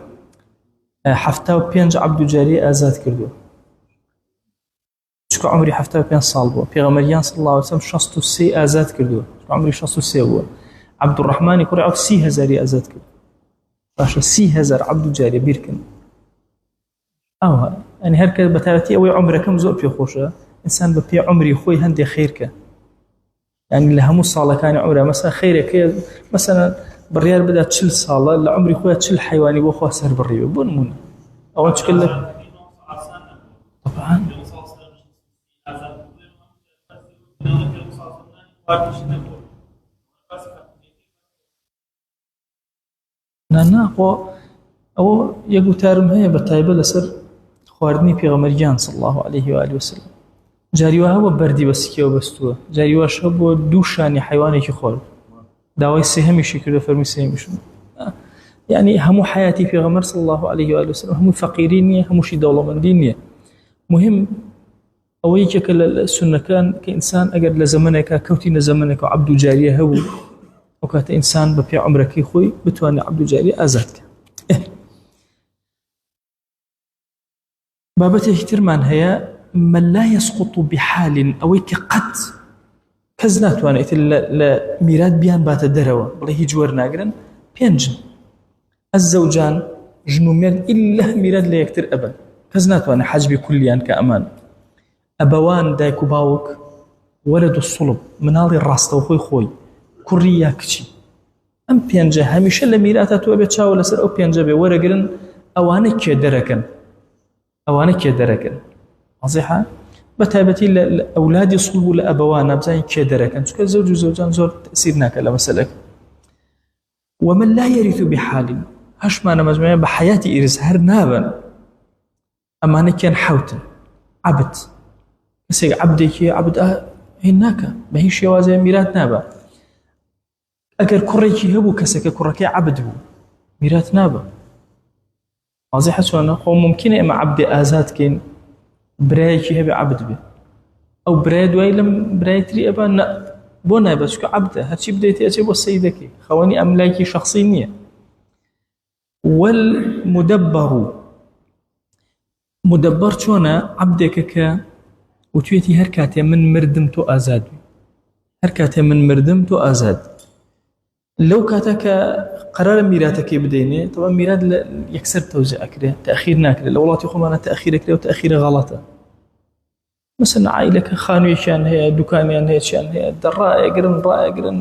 حفتاو بينج عبد جاري آزاد كردو شكو عمري حفتاو بين صالبو بيغمريان صلى الله عليه وسلم شخصتو سي آزاد كردو شكو عمري شخصتو سي هو عبد الرحمن يقول عاك 3000 آزاد كردو باشا 3000 عبد جاري بيركن أو يعني هركا بتاعتي أوي عمره كم زور في خوشة إنسان ببيع عمري خوي هندي خيرك يعني لهم الصالة كان عمره مثلا خيرك مثلا بالريال بدأ تشيل صالة لعمري خوي تشيل حيواني وخوه سهر بالريال بون أو تشكل طبعا نا أو يقول تارم هي بتايبة لسر خواردني پیغمبرجان صلى الله عليه وآله وسلم جاريوها هو بردي بسكي وبستوه جاريوها شبه دوشاني حيواني كي خورد داوي سهمي شكله فرمي سهمي شنو يعني همو حياتي پیغمبر صلى الله عليه وآله وسلم همو فقيرين همو شي دولة من دينية مهم أويك كالسنة كان كإنسان أقر لزمنك كوتين زمنك وعبد جارية هو وكات إنسان ببيع عمرك خوي بتواني عبد جارية أزادك بابته ترمان هي من لا يسقط بحال أويك قد كزنات وانا إثل ميراد بيان بات الدروة بله هجور ناقرن بينجن الزوجان جنومين إلا ميراد لا يكتر أبا كزنات وانا حجبي كليان كأمان أبوان دايكو باوك ولد الصلب مناضي الراسطة وخوي خوي كوريا كتشي أم بينجا هميشه لميراتا تو أبي تشاو لسر أو بينجا بورقرن أوانك دركن أوانك دركن واضحة بتابتي لأولاد يصلبوا لأبوانا بزاين كدركن شو كزوج وزوجان زور تأثيرنا كلا مسألة ومن لا يرث بحال هش ما أنا مجموعة بحياتي إرث هر نابا أما أنا كان حوتا عبد بس عبدك عبد هناك ما هي شيء وازي ميراث نابا أجر كريكي هو كسك كركي عبد هو ميراث نابا واضح شلون هو ممكن إما عبد آزاد كين برايكي هبي عبد به أو براي دويلم براي تري أبا بونا بس كعبده هاتشي بديتي أجيب السيدك خواني أملاكي شخصية والمدبر مدبر چۆنە عەبدێکە کە وتوێتی هەر کاتێ من مردم تۆ ئازاد بی، هەر کاتێ من مردم تۆ ئازاد. لەو کاتە کە قەرارە میراتەکەی بدەینێ، طبعا میرات یەکسەر تەوزیع ئەکرێ، تەئخیر ناکرێت. لە وڵاتی خۆمانە تەئخیرەکرێ و تەئخیرە غەڵەتە. مثلا عائلەکە خانوویەکیان هەیە، دوکانیان هەیە، چیان هەیە، ڕائەگرن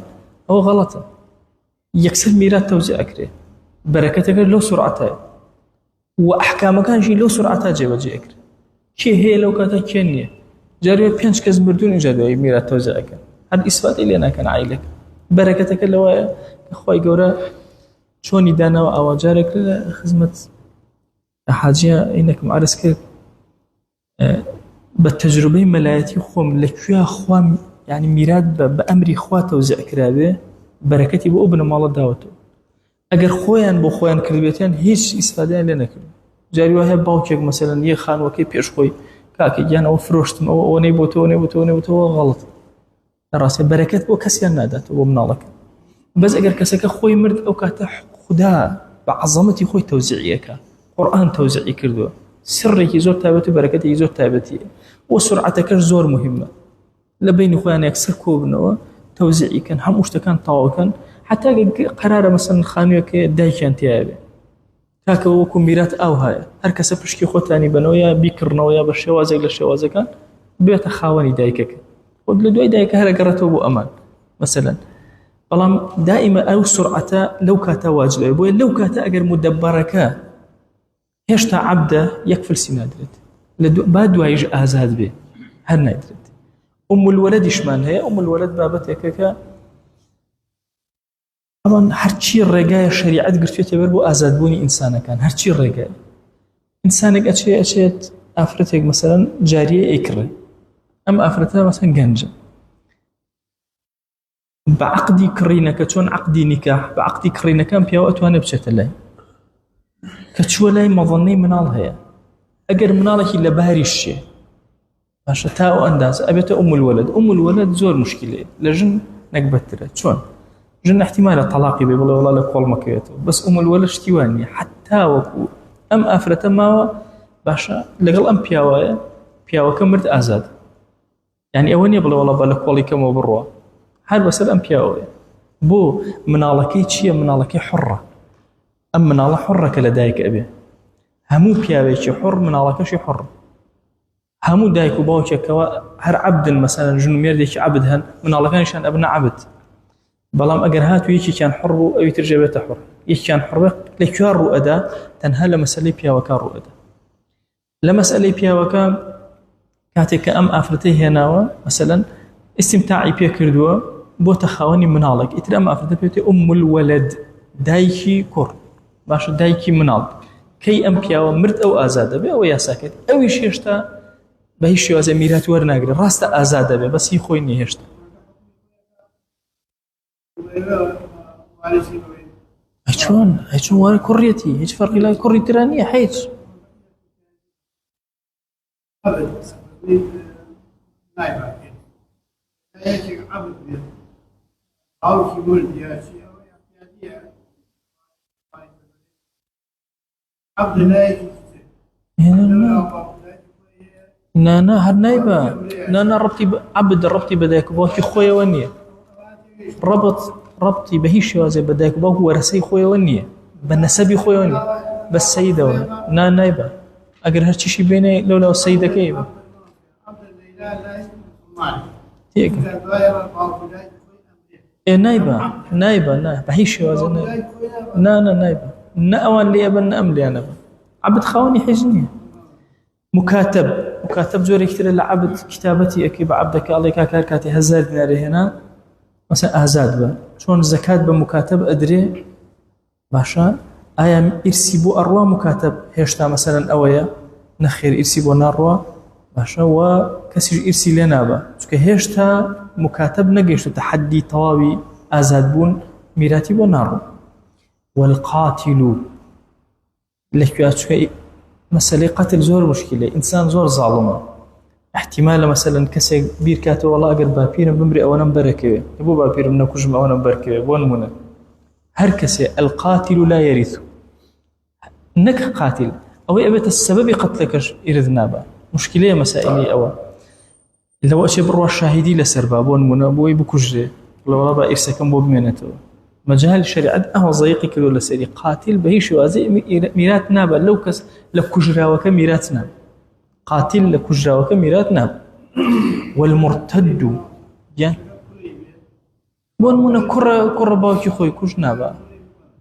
ئەوە غەڵەتە. یەکسەر میرات تەوزیع ئەکرێ، بەرەکەتەکە لەو سورعەتە و ئەحکامەکانشی لەو سورعەتە جێبەجێ ئەکرێ. کێ هەیە لەو کاتە کێ نییە. جارێ 5 کەس مردوون اینجا دوای میرات تەوزیع ئەکەن، هەر ئیسفادی لێ ناکەن عائلەکە. بەرەکەتەکە لەوایە کە خۆی گەورە چۆنی داناوە ئاواجارێک لە خزمەت حاجیە عینەکم عەرز کرد بە تەجروبەی مەلایەتی خۆم لەکوێ خوا یعنی میرات بە ئەمری خوا تەوزیع کرابێ بەرەکەتی بۆ ئەو بنەماڵە داوەتەوە. ئەگەر خۆیان بۆ خۆیان کردبێتیان هیچ ئیسفادەیان لێ نەکرد. جاری وایە باوکێک مەسەلەن یەک خانووەکەی پێشخۆی کاکە گیان ئەوە فرۆشتم ئەوە نەی بۆ تۆ نەی بۆ تۆ نەی بۆ تۆ غەڵەت. ڕاستە بەرەکەت بۆ کەسیان ناداتەوە بۆ مناڵەکە. بەس ئەگەر کەسەکە خۆی مرد ئەو کاتە خوددا بە عەزەمەتی خۆی تەوزیعیەکە، قورئان تەوزیعی کردووە، سڕێکی زۆر تایبەتی و بەرەکەتێکی زۆر تایبەتیە و سورعەتەکەش زۆر مهمە. لە بینی خۆیان یەکسەر کۆبنەوە تەوزیعی کەن، هەموو شتەکان تەواوکەن، حتا قەرارە مەسەلەن خانوویەکە دایکیان تایە بێ کاکە وەکو میرات ئاو هەیە، هەر کەسە پشکی خۆتانی بنەوە یا بیکردنەوە یا بە شێوازێک لە شێوازەکان بێتە خاوەنی دایکەکە خۆت لە دوای دایکە هەرە گەڕێتەوە بۆ ئەمان مەسەلەن. بەڵام دائیمە ئەو سورعەتە لەو کاتە واجبە، بۆیە لەو کاتە ئەگەر مدەبەرەکە هێشتا عەبدە یەک فلسی نادرێت، با دوایش ئازاد بێ هەر نادرێت. الولەدیشمان هەیە. الولەد بابەتێکە کە ئەوان هەرچی ڕێگایە شەریعەت گرتوێتە بەر بۆ ئازادبوونی ئینسانەکان، هەرچی ڕێگایە. ئینسانێک ئەچێت ئافرەتێک مەسەلەن جاریە ئەیکڕێ، ئەم ئافرەتە مەسەلەن گەنجە، بە عەقدی کڕینەکە چۆن عەقدی نیکاح بە عەقدی کڕینەکان پیاوە ئەتوانێت بچێتە لای کە چووە لای مەظەنەی مناڵ هەیە. ئەگەر مناڵێکی لە باری شێ باشە تا ئەو ئەندازە ئەبێتە الولەد. الولەد زۆر مشکلەیە، لە ژن نەکبەتترە. چۆن؟ ژن احتیمالە تەلاقی بێ بڵێ وەڵا لە کۆڵ مەکەوێتەوە، بەس الولەد شتی وان نییە. حتا وەکو ئەم ئافرەتە ماوە باشە لەگەڵ ئەم پیاوەیە، پیاوەکە مرد ئازاد، یعنی ئەوە نییە بڵێ وەڵا بە لە کۆڵی کەمەوە بڕوە، هەر بەسەر ئەم پیاوەیە. بۆ مناڵەکەی چییە؟ مناڵەکەی حڕە. ئەم مناڵە حڕەکە لە دایک ئەبێ، هەموو پیاوێکی حڕ مناڵەکەشی حڕ. هەموو دایک و باوکێکەوە هەر عەبدن، مەسەلەن ژن و مێردێکی عەبد هەن، مناڵەکانیشان ئەبنە عەبد. بەڵام ئەگەر هاتوو یەکێکیان حڕ بوو ئەوی تر جێبێتە حڕ، یەکیان حڕە لەکوێ ڕوئەدا؟ تەنها لە مەسەلەی پیاوەکە ڕوئەدا. لە مەسەلەی پیاوەکە کاتێک کە ئەم ئافرەتەی هێناوە مەسەلەن ئیستیمتاعی پێ کردووە بۆتە خاوەنی مناڵێک، ئیتر ئەم ئافرەتە پێوتێ الولەد، دایکی کوڕ، باشە دایکی مناڵ. کەی ئەم پیاوە مرد ئەو ئازادە بێ، ئەوە یاساکەت. ئەویش هێشتا بە هیچ شێوازە میرات وەرناگرێت، ڕاستە ئازادە بێ بەس هی خۆی نییە هێشتا. چۆن وارە کوڕێتی هیچ فەرقی لای کوڕی ترا نییە. هیچ نا هەر نایبە، نا ڕەبتی عەبد ڕەبتی بە دایک و باوکی خۆیەوە نییە، ڕەبتی بە هیچ شێوازێ بە دایک و باوک وەرەسەی خۆیەوە نییە، بە نەسەبی خۆیەوە نییە، بە سەیدەوە. نایبە، ئەگەر هەرچیشی بێنێ لەولاو سەیدەکەی بە نایبە بە هیچ شێوازە نایبە، نە ئەوان لێ ئەبن نە ئەم لیانە بن. عەبد خاوەنی حیز نییە. مکاتب زۆرێکی ترە لە عەبد کتابەتی ئەکەی بە عەبدەکە ئەڵێ کاکە هەر کاتێ 1000 دیناری هێنا مەسەلەن ئازاد بە. چۆن زەکات بە مکاتب ئەدرێ؟ باشە ئایا ئیرسی بۆ ئەڕوا مکاتب هێشتا مەسەلەن ئەوەیە؟ نەخێر، ئیرسی بۆ ناڕوا. باشە وە کەسیش ئیرسی لێ نابە، چونکە هێشتا مکاتب نەگەیشتە حەدی تەواوی ئازادبوون، میراتی بۆ ناڕوو. والقاتل لەکوێ چکە مەسەلەی قەتل زۆر مشکلە، ئینسان زۆر زاڵمە. احتیمالە مەسەلەن کەسێک بیر کاتەوە وەڵا ئەگەر باپیرم بمرێ ئەوەنەم بەرەکەوێ، بۆ باپیرم نەکوژم ئەوەنەم بەرکەوێ. بۆ نمونە هەر کەسێ القاتل لا يرث، نك قاتل أو أبت السبب قتلك إرذ نابا مشكلة مسائلي أو لو أشي بروا الشاهدي لسربابون منابوي بكجري لو ربا إرسكم بمنته مجال الشريعة أهو ضيقي كيلو لسري قاتل بهيش وازي ميرات نابا لو كس لكجرا وكميرات ناب قاتل لكجرا وكميرات ناب والمرتد يعني بون منا كرة باوكي خوي كوش نابا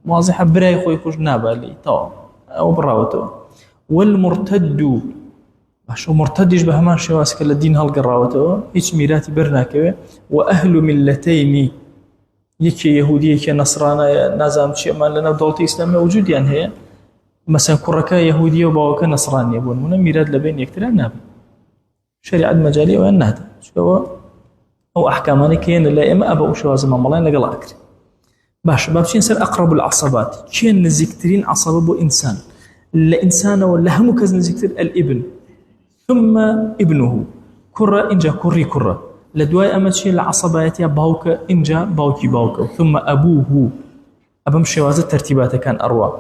واضحة براي خوي كوش نابا لي طو أو براوتو والمرتد شو مرتد يشبه ما شو اسكال الدين هالقراوتو هيك ميراتي برناكوي وأهل ملتين يكي يهودي يكي نصرانة نازم شيء ما لنا دولة إسلامية وجود يعني هي مثلا كركا يهودية وباوكا نصرانية بون هنا ميراد لبين يكترا نابا شريعة مجالية وين نهدا شو أو أحكاماني كين لا إما أبا وشواز ما ملاين لقلا أكري باش بابشين سر أقرب العصبات كين نزكترين عصبة بو إنسان لإنسان ولا هم كز نزكتر الابن ثم ابنه كرة إنجا كري كرة لدواي أمتشي العصباتي باوك إنجا باوكي باوك ثم أبوه أبم شواز الترتيبات كان أروى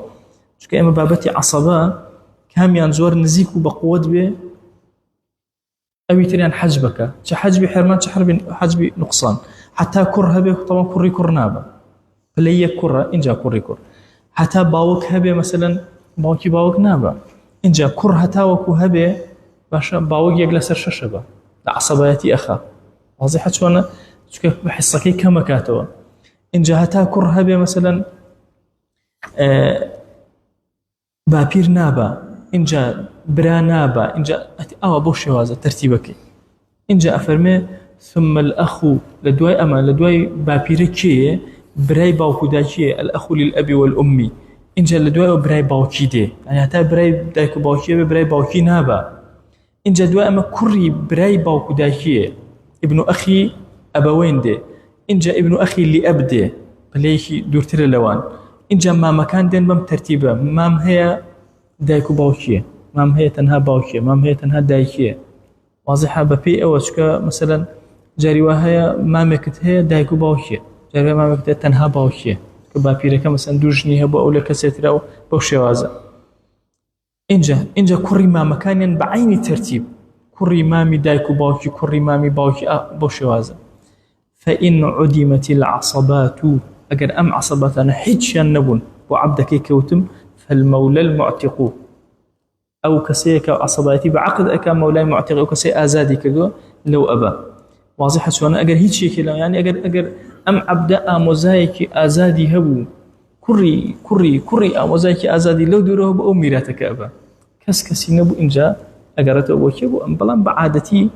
شكا إما بابتي عصبة كام ينزور نزيكو بقوة به أبي تريان حجبك حجبي حرمان حجبي نقصان حتى كره به طبعا كري كرنابا فلي كرة إنجا كري كر حتى باوك هبه مثلا باوكي باوك نابا إنجا كره تاوكو هبه باش باوك يجلس الششبة عصبياتي أخا واضحة شوانا شكا بحصكي كما كاتوا إنجا هتا كره هبه مثلا بابير نابا إنجا برا نابا إنجا بوشي هذا ترتيبك إنجا أفرمي ثم الأخ لدواي أما لدواي بابيركي براي باوكو داكي الأخ للأب والأم إنجا لدواي براي باوكي دي يعني هتا براي دايكو باوكي براي باوكي نابا إنجا دواي أما كري براي باوكو داكي ابن أخي أبوين دي إنجا ابن أخي لأب دي بليكي دورتر اللوان إنجا ما مكان دين بم ترتيبه مام هي دايكو باوكيه مام هي تنها باوكيه مام هي تنها دايكيه واضحه ببي او شكا مثلا جاري وهي مامكت هي دايكو باوكيه جاري مامكت تنها باوكيه كبابيرك مثلا دوجني هبو او لكسيترا او بوشوازا انجا كوري ما مكان بعين ترتيب كوري مامي دايكو باوكي كوري مامي باوكي بوشوازا فإن عدمت العصبات أجر أم عصباتنا حج النبون وعبدك كوتم فالمولى المعتق أو كسيك عصباتي بعقد أكا مولاي معتق أو كسي آزادي كدو لو أبا واضحة شوانا أجر هيك شيء كلا يعني أجر أم عبدا موزايك آزادي هبو كري موزايك آزادي لو دوره هبو أو ميراتك أبا كسي نبو إنجا أجرته أبو كيبو أم بلان بعادتي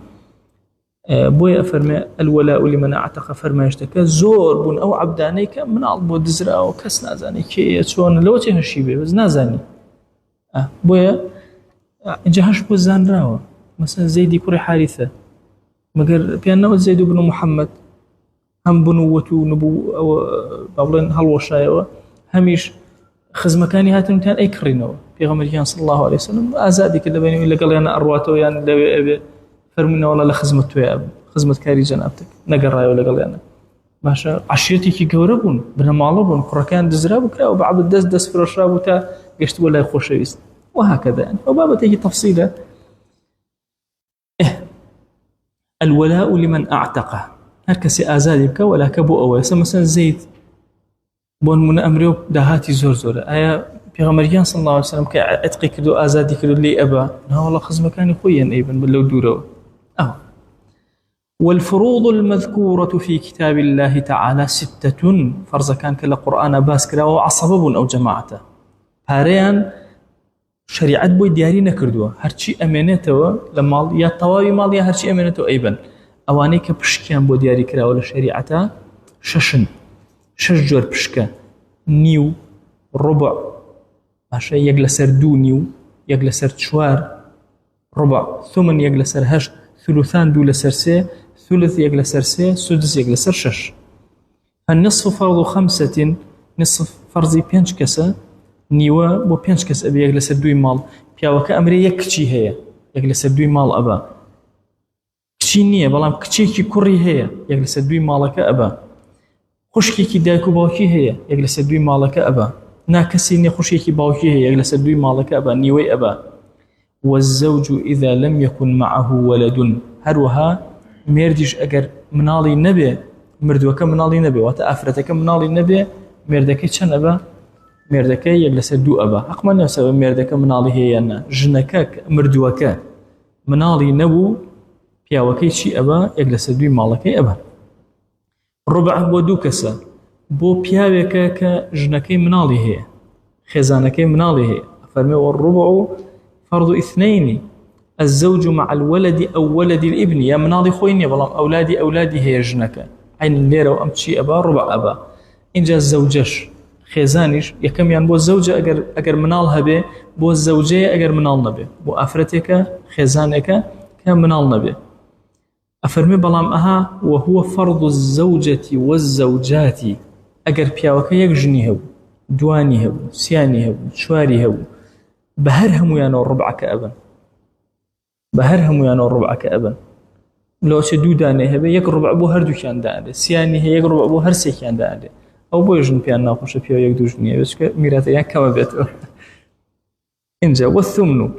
بويا فرمي الولاء لمن اعتق فرما يشتكى زور بون او عبدانيك من البو دزرا او كس نازاني كي شلون لو تي هشيبه بس نازاني بويا جهش بو زانراو مثلا زيد كوري حارثه مگر بيانو زيد بن محمد هم بنوته نبو او بابلن هلوشايو هميش خزمكاني هاتن تان اي كرينو بيغمر صلى الله عليه وسلم ازادي كده بيني الا قال انا ارواته يعني فرمنا والله لخزمته يا أب خزمة كاري جنابتك نقرأي ولا قال أنا باشا عشيرتي كي جوربون بنا معلبون كركان دزرابك أو بعض دس فرشاب تا قشت ولا يخوش يست وهكذا يعني وبابا تيجي تفصيله الولاء لمن أعتقه هركسي آزاد يبكى ولا كبو أو مثلا زيد بون من أمره دهاتي زور أيا بيغمريان صلى الله عليه وسلم كأتقي كدو آزادي كدو لي أبا لا والله خزمة كان خويا أيضا بلو دوره والفروض المذكورة في كتاب الله تعالى 6 فرض كان كلا قرآن باسكرا وعصبب أو جماعته هاريان شريعة بوي دياري نكردوا هرشي أمانته لما يا طواوي ماليا هرشي أمانته أيضا أوانيك بشكيان بو دياري كرا ولا شريعته شجر بشكا نيو ربع ماشي يجلسر 2 نيو يجلسر 4 ربع ثمن يجلسر هش ثلثان دو لسر 3 ثلث يجلسر 3 سدس يجلسر 6 فالنصف فرض 5 نصف فرضي 5 كسا نيوا بو 5 كسا أبي يجلسر 2 مال بياوك أمري يكشي هي يجلسر 2 مال أبا كشي نية بلام كشي كي كوري هي يجلسر 2 مالك أبا خشكي كي دايكو باوكي هي يجلسر 2 مالك أبا ناكسي نخشيكي باوكي هي يجلس دوي مالك أبا نيوي أبا. والزوج إذا لم يكن معه ولد هروها مردش أجر منالي نبي مردوك منالي نبي وتأفرتك منالي نبي مردك شن أبا مردك يجلس دو أبا أقمن نفسه مردك منالي هي أن جنكك مردوك منالي نبو بياوكي شي أبا يجلس دوي مالك أبا. ربع بودو كسا بو بياوك كجنكي منالي هي خزانكي منالي هي فرمي والربع فرض اثنين الزوج مع الولد أو ولد الابن يا منالي خويني بلام أولادي هي جنك عين الليرة وأمشي أبا ربع أبا إن جاء الزوجش خزانش يكم يعني بو الزوجة أجر منالها به بو الزوجية أجر منالنا به بو أفرتك خزانك كان منالنا به أفرمي بلام أها وهو فرض الزوجة والزوجات أجر بياوك يجني هو دواني هو سياني هو شواري هو بهرهم ويانا ربعك أبا بهرهم ويانا ربعك أبا لو شدو داني هبه يك ربع بو هر دو كان داني سياني هي يك ربع بو هر سي كان داني أو بو يجن بيان ناقوش بيو يك دو جنيه بس ميراتا يعني كما بيتو إنجا والثمن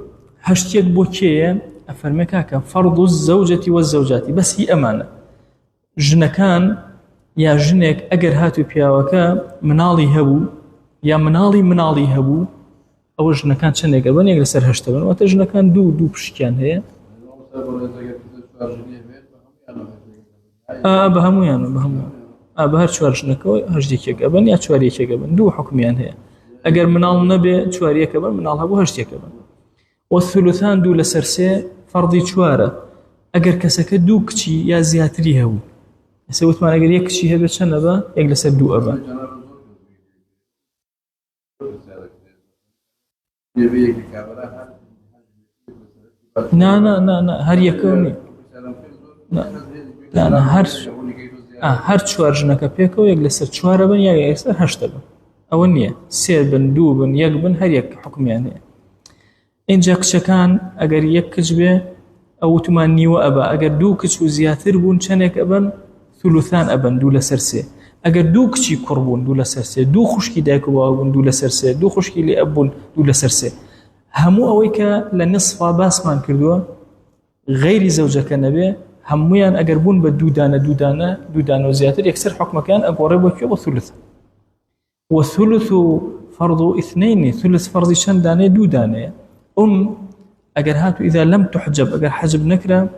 هشتيك بو كيه أفرمي كاكا فرض الزوجة والزوجات بس هي أمانة جنكان يا جنك أجر هاتو بياوكا منالي هبو يا منالي هبو أو جنكان شنك أبن يقدر سر هشتبن وتجنكان دو بشكان هي بهمو بهر شوار جنكو هجديك أبن يا شواريك أبن دو حكميان هي أجر منال نبي شواريك أبن منال هبو هجديك أبن والثلثان دو لسرسي فرضي شوارة أجر كسك دو كشي يا زياتري هبو سويت ما أجر يكشي هبه شن أبا يقدر سر دو أبن نا هر يكوني لا هر چوار جنك بيكو يجلس چوار بن يا يجلس هشت بن أو نية سير بن دو بن يك بن هر يك حكم يعني إن جاك شكان أجر يكجبه أو تماني وأبا أجر دو كش وزياتر بون شنك أبن ثلثان أبن دو لسرسي أجر دو كشي كربون دو لسرسي دو خشكي دايكو باون دو لسرسي دو خشكي لأبون دو لسرسي همو أويك لنصف باسمان كردوا غير زوجك نبي هميان أجر بون بدودانة وزياتر يكسر حكم كان أقرب وكيو وثلث والثلث فرض اثنين ثلث فرض شن دانة دودانة أجر هاتو إذا لم تحجب أجر حجب نكرة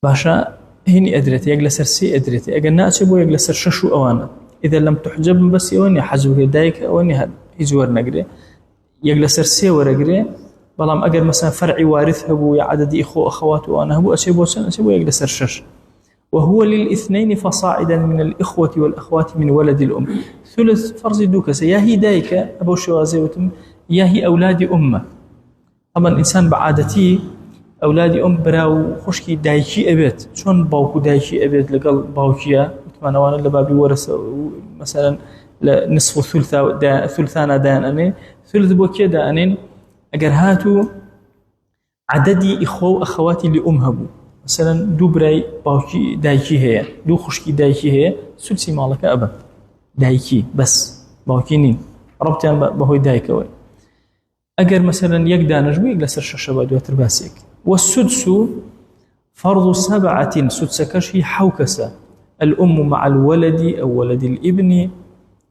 باشا هني أدريتي يجلس سي أدريتي أجر ناتشبو يجلس ششو أوانا إذا لم تحجب بس يوني حجب دايك أوني هاد يجور نقري يجلس سي ورقري بلام أجر مثلا فرعي وارث هبو يا عدد أخوات وأنا هبو أشبو يجلس شش وهو للاثنين فصاعدا من الإخوة والأخوات من ولد الأم ثلث فرض دوكس يا هي دايك أبو شوازي وتم يا هي أولاد أمه أما الإنسان بعادتي أولاد أم براو خشكي دايكي أبيت شون باوكو دايكي أبيت لقل باوكيا مثلا وانا لبابي ورث مثلا نصف ثلثان دانني ثلث بوكيا دانين أجر هاتو عددي إخوة أخواتي لأم هبو مثلا دو براي باوكي دايكي هي دو خشكي دايكي هي ثلثي مالك أبا دايكي بس باوكي نين ربطي أنا بهوي دايكوي أجر مثلا يقدر نجوي يجلس الشباب دوتر باسيك والسدس فرض 7 سدسكش هي حوكسة الأم مع الولد أو ولد الابن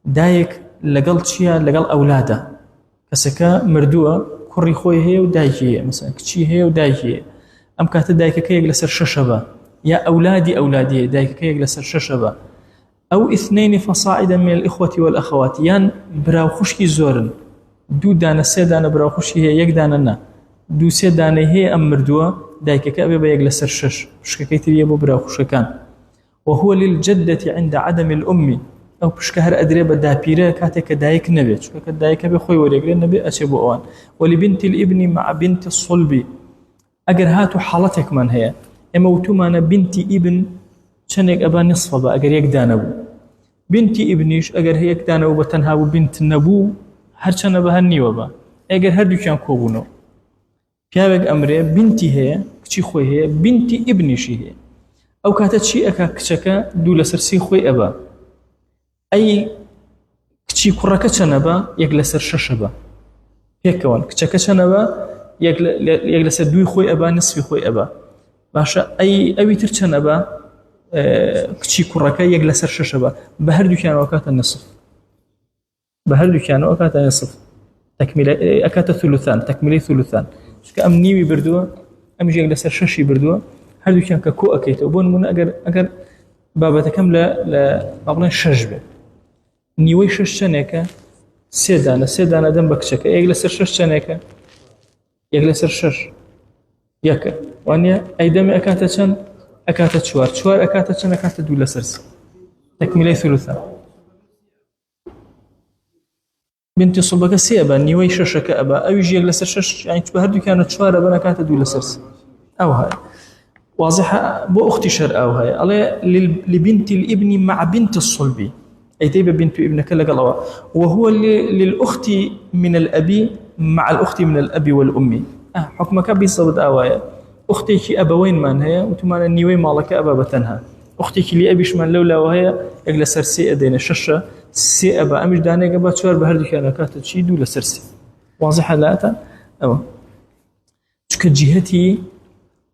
دايك لقل شيا لقل أولاده كسكا مردوة كوري خوي هي ودايكي هي مثلا كشي هي ودايكي هي أم كانت دايك كي يجلس الشباب يا أولادي دايك كي يجلس الشباب أو 2 فصاعدا من الإخوة والأخوات يان براو خشكي زورن دو دانه سه دانه برا خوشی هي یک دانه نه دو سه دانه هي ام مردوه دایک که ابي يجلس شش بشكيتي يبو برا خوشكان وهو للجده عند عدم الام او بشكهر ادري بدا بيره كاتك دايك نبي شكك دايك ابي خوي وريغ نبي اشبو اوان ولبنت الابن مع بنت الصلب اجر هاتو حالتك من هي اموتو من بنت ابن شنك ابا نصف با اجر يك دانه بنت ابنيش اجر هي يك دانه وبتنها بنت النبو هرچنه به نیوبا اگر هر دوکان کوبونو پیاوک امره بنتی هي کچی خوی هي بنتی ابنشی هي او کاته چی اکا کچکا دوله سرسی خوی ابا ای کچی کوڕەکە چەنە بە یەک لەسەر شەشە بە پێکەوەن کچەکە چەنە بە یەک لەسەر دوی خۆی ئەبا نسفی خۆی ئەبا باشە ئەوی تر چەنە بە کچی کوڕەکە یەک لەسەر شەشە بە بە هەردووکیانەوە کاتە نسف بە هەردووکیانەوە کاتە نسف ئەکاتە ثلثان تەکمیلەی ثلثان چونکە ئەم نیوی بردووە ئەمیش یەک لەسەر شەشی بردووە هەردووکیان کە کۆ ئەەکەیتەوە بۆ نمونە ئەگەر بابەتەکەم لە بڵێن شەش بێت نیوەی شەش چەندێکە سێ دانە دەم بە کچەکە یەک لەسەر شەش چەندێکە یەک لەسەر شەش یەکە وانە ئەیدەمێ ئەکاتە چەند ئەکاتە چوار ئەکاتە چەند ئەکاتە دوو لەسەر سێ تەکمیلەی ثلثان بنتی سڵبەکە سێ ئەبا نیوەی شەشەکە ئەبا ئەویش یەک لەسەر شەش یانی بە هەردووکیانە چوارە بە ئەکاتە دوو لەسەر سێ ئەو هەیە واضحة بو أختي شر أو هاي على لبنت الابن مع بنت الصلب أي تيبة بنت ابنك لقلوا وهو للأخت من الأبي مع الأخت من الأب والأم حكمك بيصبت أوايا أختك أبوين من هي وتمان النيوي مالك أبا بتنها أختك لي أبيش من لولا وهي أجلس سرسي أدين الششة سي أبا أمش داني قبل شوار بهردك أنا كاتت شيء دولا سرسي واضحة لا أو كجهتي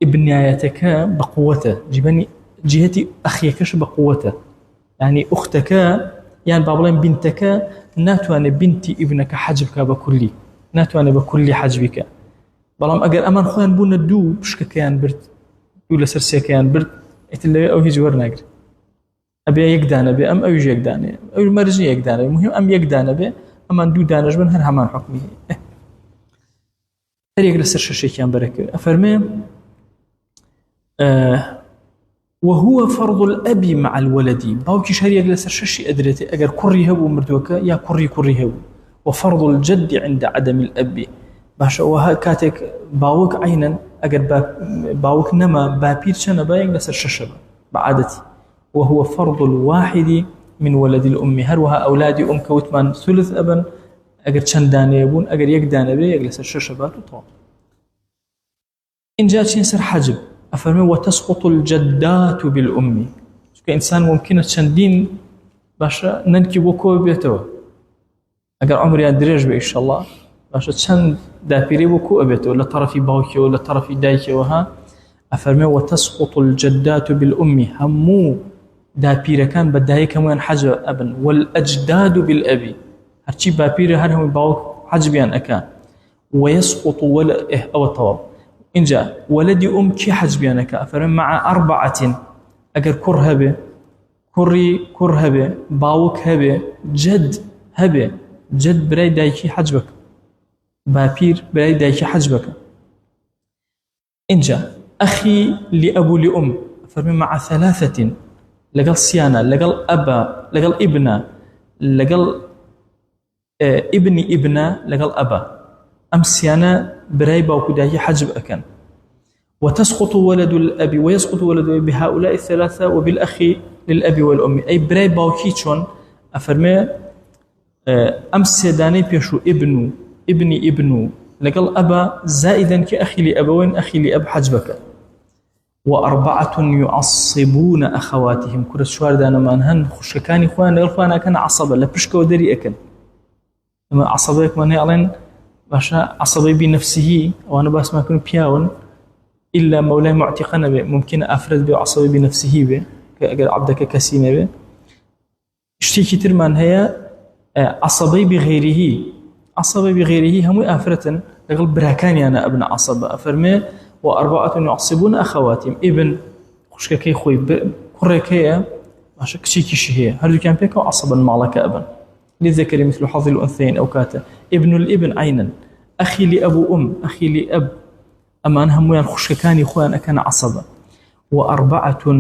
ابنياتك بقوته جهتي أخيكش بقوته يعني أختك يعني بابلين بنتك ناتواني بنتي ابنك حجبك بكلي ناتواني بكلي حجبك بلام أجر أمان خوان بونا دو بشك كيان برد ولا سرسي كيان برد إتلي أو هيجور ناقر أبي يقدان أبي أم أو يجي يقدان أو المرجي يقدان المهم أم يقدان أبي أمان دو دانج من هر همان حكمه هل يقدر سرش شيء كيان بركة أفرمي وهو فرض الأب مع الولد باوكي شهري يجلس الششي أدريتي أجر كري هبو مردوكا يا كري هبو وفرض الجد عند عدم الأب باش وها كاتك باوك عينا أجر باوك نما بابير شنا با يجلس الششة بعادتي وهو فرض الواحد من ولد الأم هروها أولاد أم كوتمان ثلث أبا أجر شندان يبون أجر يقدان بي يجلس الششة باتو إن جاء ينسر حجب أفرمي وتسقط الجدات بالأم كإنسان ممكن تشندين باشا ننكي بوكو بيتوا أجر عمري أدريج بإن شاء الله باشا تشند دابيري بوكو بيتوا ولا طرفي باوكي ولا طرفي دايكي وها أفرمي وتسقط الجدات بالأم همو دابيري كان بداية كمان حجب أبن والأجداد بالأبي هرشي بابيري هرهم باوك حجبيان أكان ويسقط ولا أو الطواب إن جاء ولدي أم كي حجبيانك أفرم مع 4 أجر كر هبه باوك هبه جد براي دايكي حجبك بابير براي دايكي حجبك إن جاء أخي لأبو لأم أفرم مع 3 لقل صيانة لقل أبا لقل ابنة لقل ابنة لقل أبا أمسيانا براي باوكو دايكي حجب أكن وتسقط ولد الأب ويسقط ولد الأب بهؤلاء 3 وبالأخ للأب والأم أي براي باوكي شون أفرمي أمس داني بيشو ابني لقل أبا زائدا كأخي لأبوين أخي لأب حجبك و4 يعصبون أخواتهم كل شوار دانا مانهن خشكاني خوان لقل خوانا كان عصبا لبشك ودري أكن لما عصبك من هي علين باشا عصبي بنفسه وانا باس ما يكون بياون الا مولاي معتقنا به ممكن افرد به عصبي بنفسه به كاجر عبدك كسيمه به اشتي كتير من هي عصبي بغيره هم افرة لقل براكاني انا ابن عصب افرمي و4 يعصبون اخواتهم ابن خشككي خوي كركيه باشا كشي هي هل كان بيك عصبا معلك ابن للذكر مثل حظ الأنثيين أو كاتا ابن الابن عينا أخي لأبو أم أخي لأب أما أنهم ويان خشكاني خوان أكان عصبا و4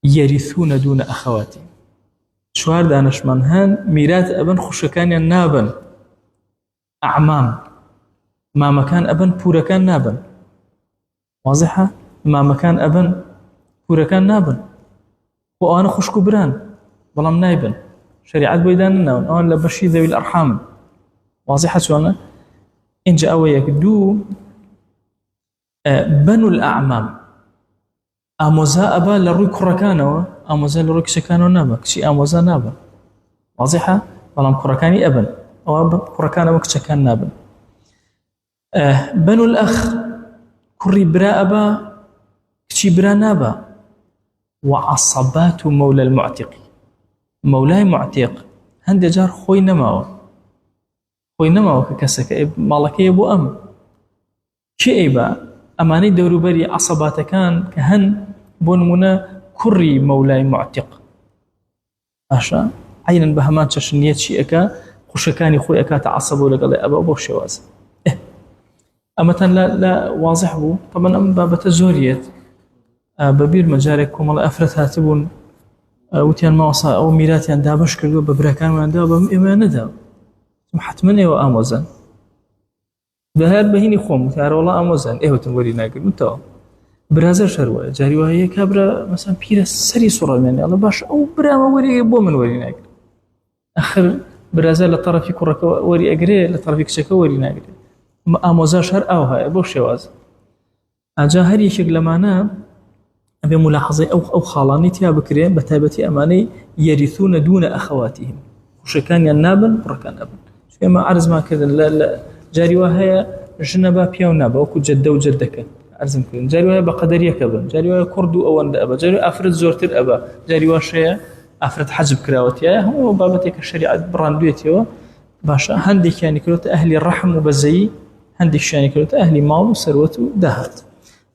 يرثون دون أخواتي شوار دانش منهان ميراث أبن خشكاني نابا أعمام ما مكان أبن بورا كان نابا واضحة ما مكان أبن بورا كان نابا وأنا خشكو بران بلام نايبا شريعة بيداننا أنا لبشي ذوي الأرحام واضحة شوانا إن جاء وياك دو بنو الأعمام أموزا أبا لروي كركانو أموزا لروي كشكانو نابا كشي أموزا نابا واضحة بەڵام کوڕەکانی ئەبن ئەوە کوڕەکانەوە کچەکان نابن. بەنو الأخ کوڕی برا ئەبا کچی برا نابا. وعصبات مولى المعتق مولای معتق هەندێک جار خۆی نەماوە کە کەسەکە ماڵەکەی بۆ ئەم چی ئەیبا ئەمانەی دەوروبەری عەسەباتەکان کە هەن بۆ نمونە کوڕی مەولای معتق باشە عینەن بە هەمان چەشنیە چی ئەکا خوشەکانی خۆی ئەکاتە عەسەب و لەگەڵێ ئەبا بۆ شێواز. ئەمەتان لا واضح بوو. طبعا ئەم بابەتە زۆریەت بەبیر مەجارێک کۆمەڵە ئەفرەت هاتبوون وتیان ماوەسا ئەو میراتیان دابش کردووە بە برەکانماندا بەم ئێمە نەدا حتمما ئێوە ئامۆزان دەهات بەهینی خۆم وتارەوەڵا ئامۆزان ئێوەتم وەری ناگرنتەوە برازەر شەروایە جاری وایە کابرا مەسەن پیرە سەری سوڕەمێنێ ئەڵە باش ئەو برامە وەری بۆ من وەری ناگرێت ئەخر برازەر لە تەرەفی کوڕەکە وەری ئەگرێ لە تەرەفی کچەکە وەری ناگرێت ئامۆزاش هەر ئاو هەیە بۆ شێواز ئاجا هەر یەکێک لەمانە ئەبێ ملاحظەی ئەو خاڵانی تیا بکرێ بە تایبەتی ئەمانەی یەریثونە دوونە ئەخەواتیهم خوشەکانیان نابن کوڕەکان ئەبن ئێمە عەرزمان کردن لە جاری وا هەیە ژنە با پیاو نابە وەکو جەددە و جەدەکە عەرزم کردن جاری وایە بە قەدەریەکە بن جاری وایە کوڕد و ئەوەندە ئەبە جاری ئافرەت زۆرتر ئەبە جاری واش هەیە ئافرەت حەجب کراوەتیایە هەموو بابەتێکە شەریعەت بڕاندوێتەوە باشە هەندێکیانی کردوتە ئەهلی ڕەحم و بەزەیی هەندێکیانی کردوتە ئەهلی ماڵ و سەروەت و داهات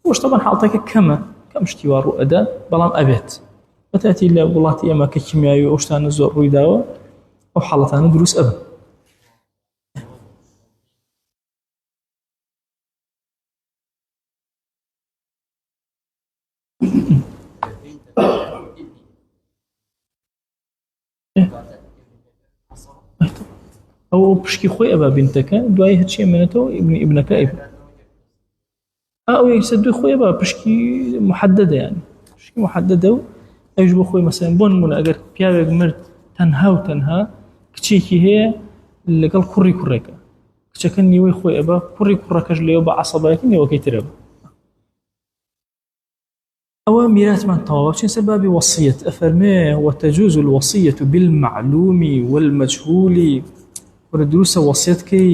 وەش طبعا حاڵەتێکە کەمە کەم شتیوا ڕوو ئەدا بەڵام ئەبێت بەتاتی لە وڵاتی ئێمە کە کیمیاوی ئەو شتانە زۆر ڕوویداوە ئەو حاڵەتانە دروست ئەبن. ئەو پشکی خۆی ئەبا بینتەکە دوای هەرچی ئەمێنێتەوە ئیبنەکە ئەیبن ئەو یەکسەر دوی خۆی بە پشکی محەددە یانی پشکی محەددە و ئەوش بۆ خۆی مەسەن بۆ نمونە ئەگەر پیاوێک مرد تەنها و تەنها کچێکی هەیە لەگەڵ کوڕی کوڕێکە کچەکە نیوەی خۆی ئەبا کوڕی کوڕەکەش لێوە بە عەسەبایەتی نێوەکەی ترەبە. ئەوە میراتمان تەواو بچین سەر بابی وەسیەت ئەفەرمێ وتەجوز الوەسیەة بالمعلوم والمجهول وەرە دروستە وەسیەتکەی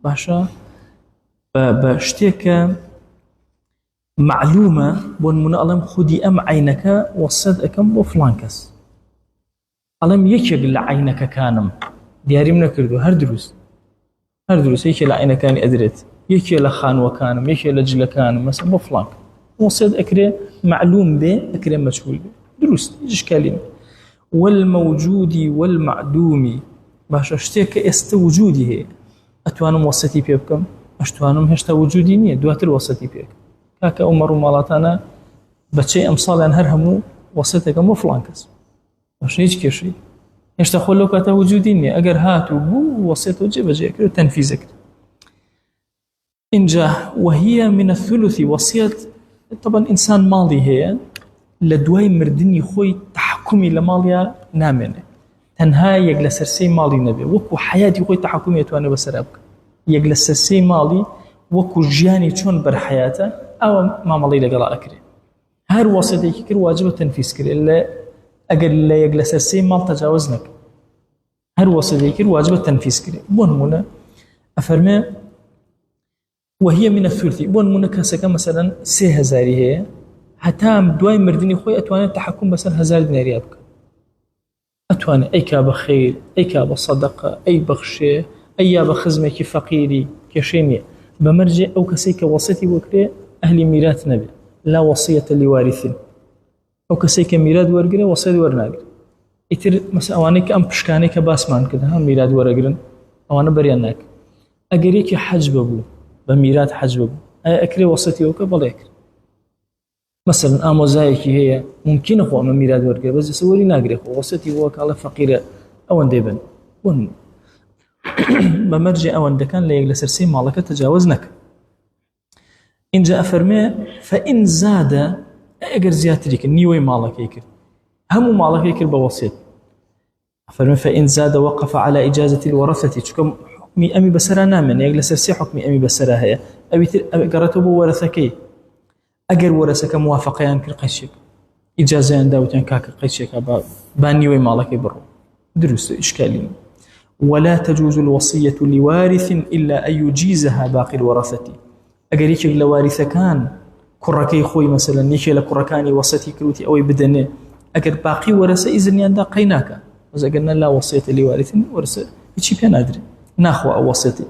باشە بە شتێکە معلومە بۆ نمونە ئەڵێم خودی ئەم عینەکە وەسیەت ئەەکەم بۆ فڵان کەس ئەڵێم یەکێک لە عینەکەکانم دیاریم نەکردو هەر دروست یەکێ لە عینەکانی ئەدرێت یەکێ لە خانوەکانم یەکێ لە جلەکانم مەسەن بۆ فڵان وەسیەت ئەکرێ معلوم بێ ئەکرێ مەجهول بێ دروست هیچ ئیشکالی نیە. والموجود والمعدوم باشە شتێک کە ئێستا وجودی هەیە ئەتوانم وەسیەتی پێ بکەم ئەشتوانم هێشتا وجودی نییە دواتر وەسیەتی پێ بکەم کاکە ئەو مەڕ و ماڵاتانە بەچەی ئەمساڵیان هەر هەموو وەسیەتەکەم بۆ فڵان کەس باشە هیچ کێشەی هێشتا خۆ لەو کاتە وجودی نییە ئەگەر هاتوو بوو وەسیەتەوە جێبەجێ کرد تەنفیزە کرد. اینجا وهي من الثلث وصية طبعا إنسان ماڵی هەیە لە دوای مردنی خۆی تحکمی لە ماڵیا نامێنێ تەنها یەک لە سەرسەی ماڵی نەبێ وەکو حیاتی خۆی تحکمی ئەتوانێ بەسەرا بکە یەک لە سەرسەی ماڵی وەکو ژیانی چۆن بەرحەیاتە ئەوە مامەڵەی لەگەڵا ئەکرێ هەر وەسیەتێکی کرد واجبە تەنفیز کرێ ئەگەر لە یەک لە سەرسەی ماڵ تەجاوز نەکە هەر وەسیەتێکی کرد واجبە تەنفیز کرێ بۆ نمونە ئەفەرمێ وهي من الثلث بۆ نمونە کەسەکە مەسەلەن 3000 هەیە هەتا دوای مردنی خۆی ئەتوانێت تحکم بەسەر 1000 دیناریا بکە ئەتوانێت ئەیکا بە خەیر ئەیکا بە سەدەقە ئەی بەخشێ ئەیا بە خزمێکی فەقیری کێشەی نییە بەمەرجێ ئەو کەسەی کە وەسیەتی بۆ کرێ ئەهلی میرات نەبێ لا وەسیەتە لوارث ئەو کەسەی کە میرات وەرگرێ وەسیەت وەرناگرێت ئیتر مەسەڵەن ئەوانەی کە ئەم پشکانەی کە باسمان کرد هەم میرات وەرەگرن ئەوانە بەریان ناکرد ئەگەر یەکی حەج ببوو بە میرات حەج ببوو ئایا ئەکرێ وەسیەتی ئەوکە بەڵێ کرد مثلا ئامۆزایەکی هەیە ممکنە خۆ ئەمە میرات وەرگێ بەس سەوەری ناگرێت وەسیەتی بۆ کاڵە فەقیرە ئەوەندەی بن بۆن بەمەرجێ ئەوەندەکان لە یەک لە سەرسەی ماڵەکە تەجاوز نەکە. اینجا ئەفەرمێ فەئین زادە ئەگەر زیاتری کرد نیوەی ماڵەکەی کرد هەموو ماڵەکەی کرد بە وەسیەت ئەفەرمێ فەئین زادە وەقف على إجازة الورثة چونکە حکمی ئەمی بەسەرا نامێنێ یەک لە سەرسەی حکمی ئەمی بەسەرا هەیە ئەویتر گەڕێتەوە بۆ وەرەثەکەی ئەگەر وەرەسەکە موافقەیان کرد قەیچێک ئیجازەیان داوتیان کاکە قەیچێکە با نیوەی ماڵەکەی بڕۆ دروستە ئیشکالی نیە. ولا تجوز الوصية لوارث إلا أن يجيزها باقي الورثة. أجر يشك لوارث كان كركي خوي مثلا يشيل كركاني وصيتي كروتي أو بدنه أجر باقي ورثة إذن يندا قيناك، وإذا قلنا لا وصية لوارث ورثة يشي كان أدري ناخو أو وصيتي.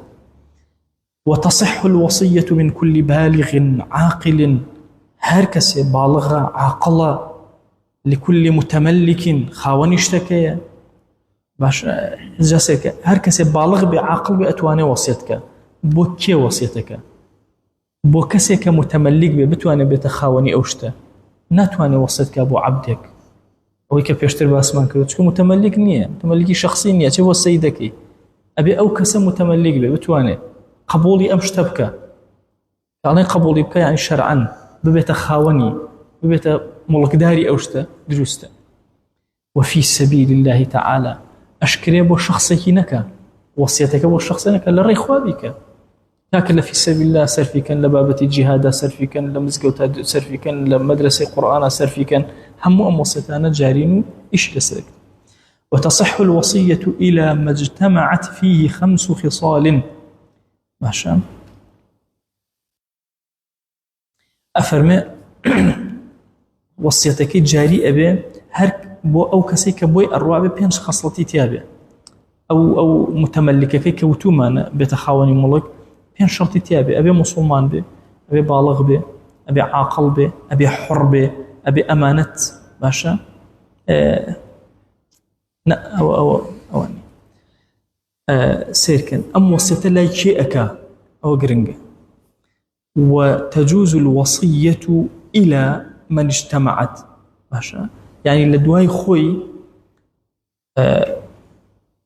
وتصح الوصية من كل بالغ عاقل، هركس بالغ عاقل، لكل متملك خاون اشتكى باش جسك هركس بالغ بعاقل بأتواني وصيتك بوكي وصيتك بوكسك متملك بتواني بتخاوني أوشته ناتواني وصيتك أبو عبدك ويك بيشتر باسمان كرو تشكو متملك نية متملكي شخصي نية تشوف سيدك أبي أوكس متملك بتواني قبولي أمشتبك يعني قبولي بك يعني شرعا ببيت خاوني ببيت ملك داري أوشته دروسته. وفي سبيل الله تعالى أشكري بو شخصك نكا وصيتك بو شخصك لري خوابك لكن في سبيل الله سرفيكا لبابة الجهاد سرفيكا لمزقوت سرفيكا لمدرسة قرآن سرفيكا هم أم وصيتانا جارين إيش لسرك. وتصح الوصية إلى ما اجتمعت فيه 5 خصال. ماشي أفرمي وصيتك جاري أبي هر بو أو كسيك بوي الرعب بينش خصلتي تيابي أو متملكك كوتومان بتخاوني ملك بين شرطي تيابي أبي مسلمان بي أبي بالغ بي أبي عاقل بي أبي حر بي أبي أمانة باشا أو سيركن أم وصيت لا شيئك أو جرينج. وتجوز الوصية إلى من اجتمعت باشا يعني لدواي خوي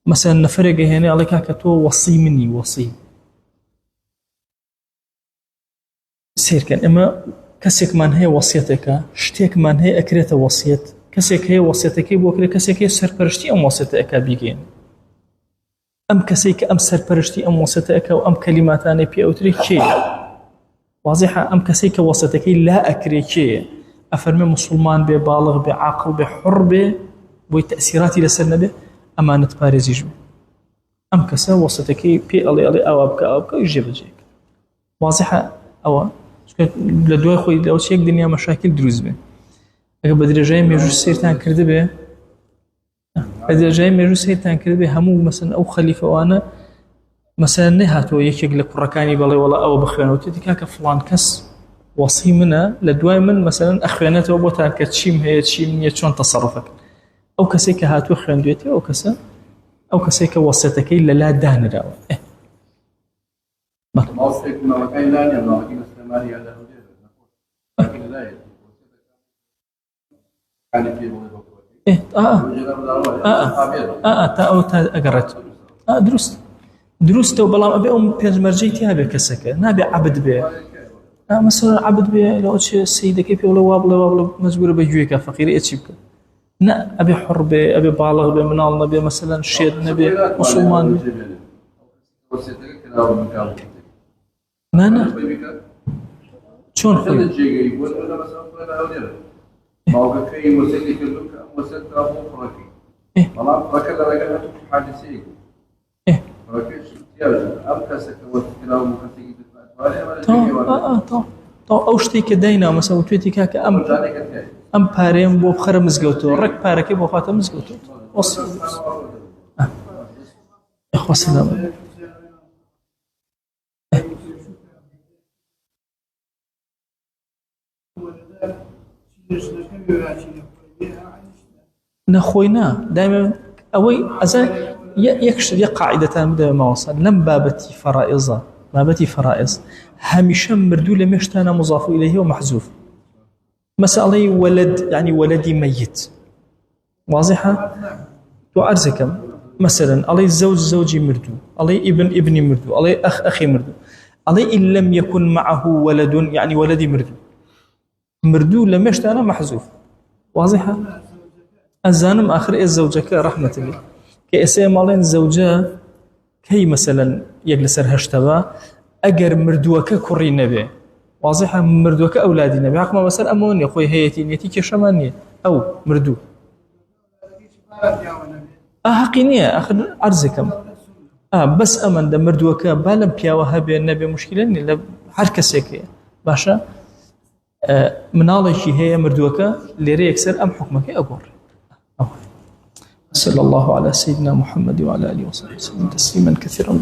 مثلا نفرق هنا عليك كتو وصي مني وصي سير كان إما كسك من هي وصيتك شتيك من هي أكريت وصيت كسك هي وصيتك بوكري كسك هي سرپرشتي أم وصيتك بيجين أم كسيك أم سرپرشتي أم وصيتك وأم كلماتان بي أوتري شيء واضحة أم كسيك وصيتك لا أكري شيء أفرمي مسلمان بي بالغ بي عاقل بي حر بي بوي تأثيراتي لسرنا بي أمانة باريزيجو أم كسا وصيتك بي ألي أو أبكا يجيب جيك واضحة أو لدواء خوي لو شيء الدنيا مشاكل دروز به اگر بدرجه ميجو سيرتان كرده به بدرجه ميجو سيرتان كرده به همو مثلا او خليفه وانا مثلا نهاتو يكيق لكركاني بالي ولا او بخوانو تيكاك فلان كس وصي منا لدواء من مثلا اخوانته وبوتان كتشيم هي تشيم نيه شلون تصرفك او كسيك هاتو اخوان دويتي او كسيك وصيتك الا لا دان راو تا أقرأت درست وبلام أبي بيرج مرجيتي هبي كسكة نبي عبد به مثلا عبد به لو شيء السيدة كيف ولا وابلا مجبور بيجويك فقير اتشبك لا أبي حر به أبي بالغ به منال نبي مثلا شيد نبي مسلمان ما شون خوي موقع في مسجل كلك مسجل أبو فرقي والله فرقي لا رجع حادثي فرقي شتيار أبكى سكوت كلام مكسيك تو أوشتي كدينا مثلا تويتي كاك أم بارين بو بخر مزجوتو رك باركي بو فاتم مزجوتو وصل إخوة سلام نخوينا دائما أوي أزا يكشف قاعدة بدأ ما وصل لم بابتي فرائضة بابتي فرائض همشا مردو لم يشتانا مضاف إليه ومحذوف مسألة ولد يعني ولدي ميت واضحة وأرزكم مثلا علي الزوج زوجي مردو علي ابني مردو علي أخي مردو علي إن لم يكن معه ولد يعني ولدي مردو لم يشتانا محذوف واضحة الزانم آخر الزوجة رحمة الله كأسي مالين زوجة كي مثلا يجلس هشتبا أجر مردوك كوري نبي واضحة مردوك أولادي نبي عقما مثلا أمون يا أخوي هيتي نيتي كشمانية أو مردو حقينية آخر أرزكم بس أمن ده مردوكا بالم بياوها النبي مشكلة إلا هر كسيك باشا مناڵێکی هەیە مردووەکە لێرە یەکسەر ئەم حکمەکەی ئەگۆڕێ. صلى الله على سيدنا محمد وعلى آله وصحبه وسلم تسليما كثيرا.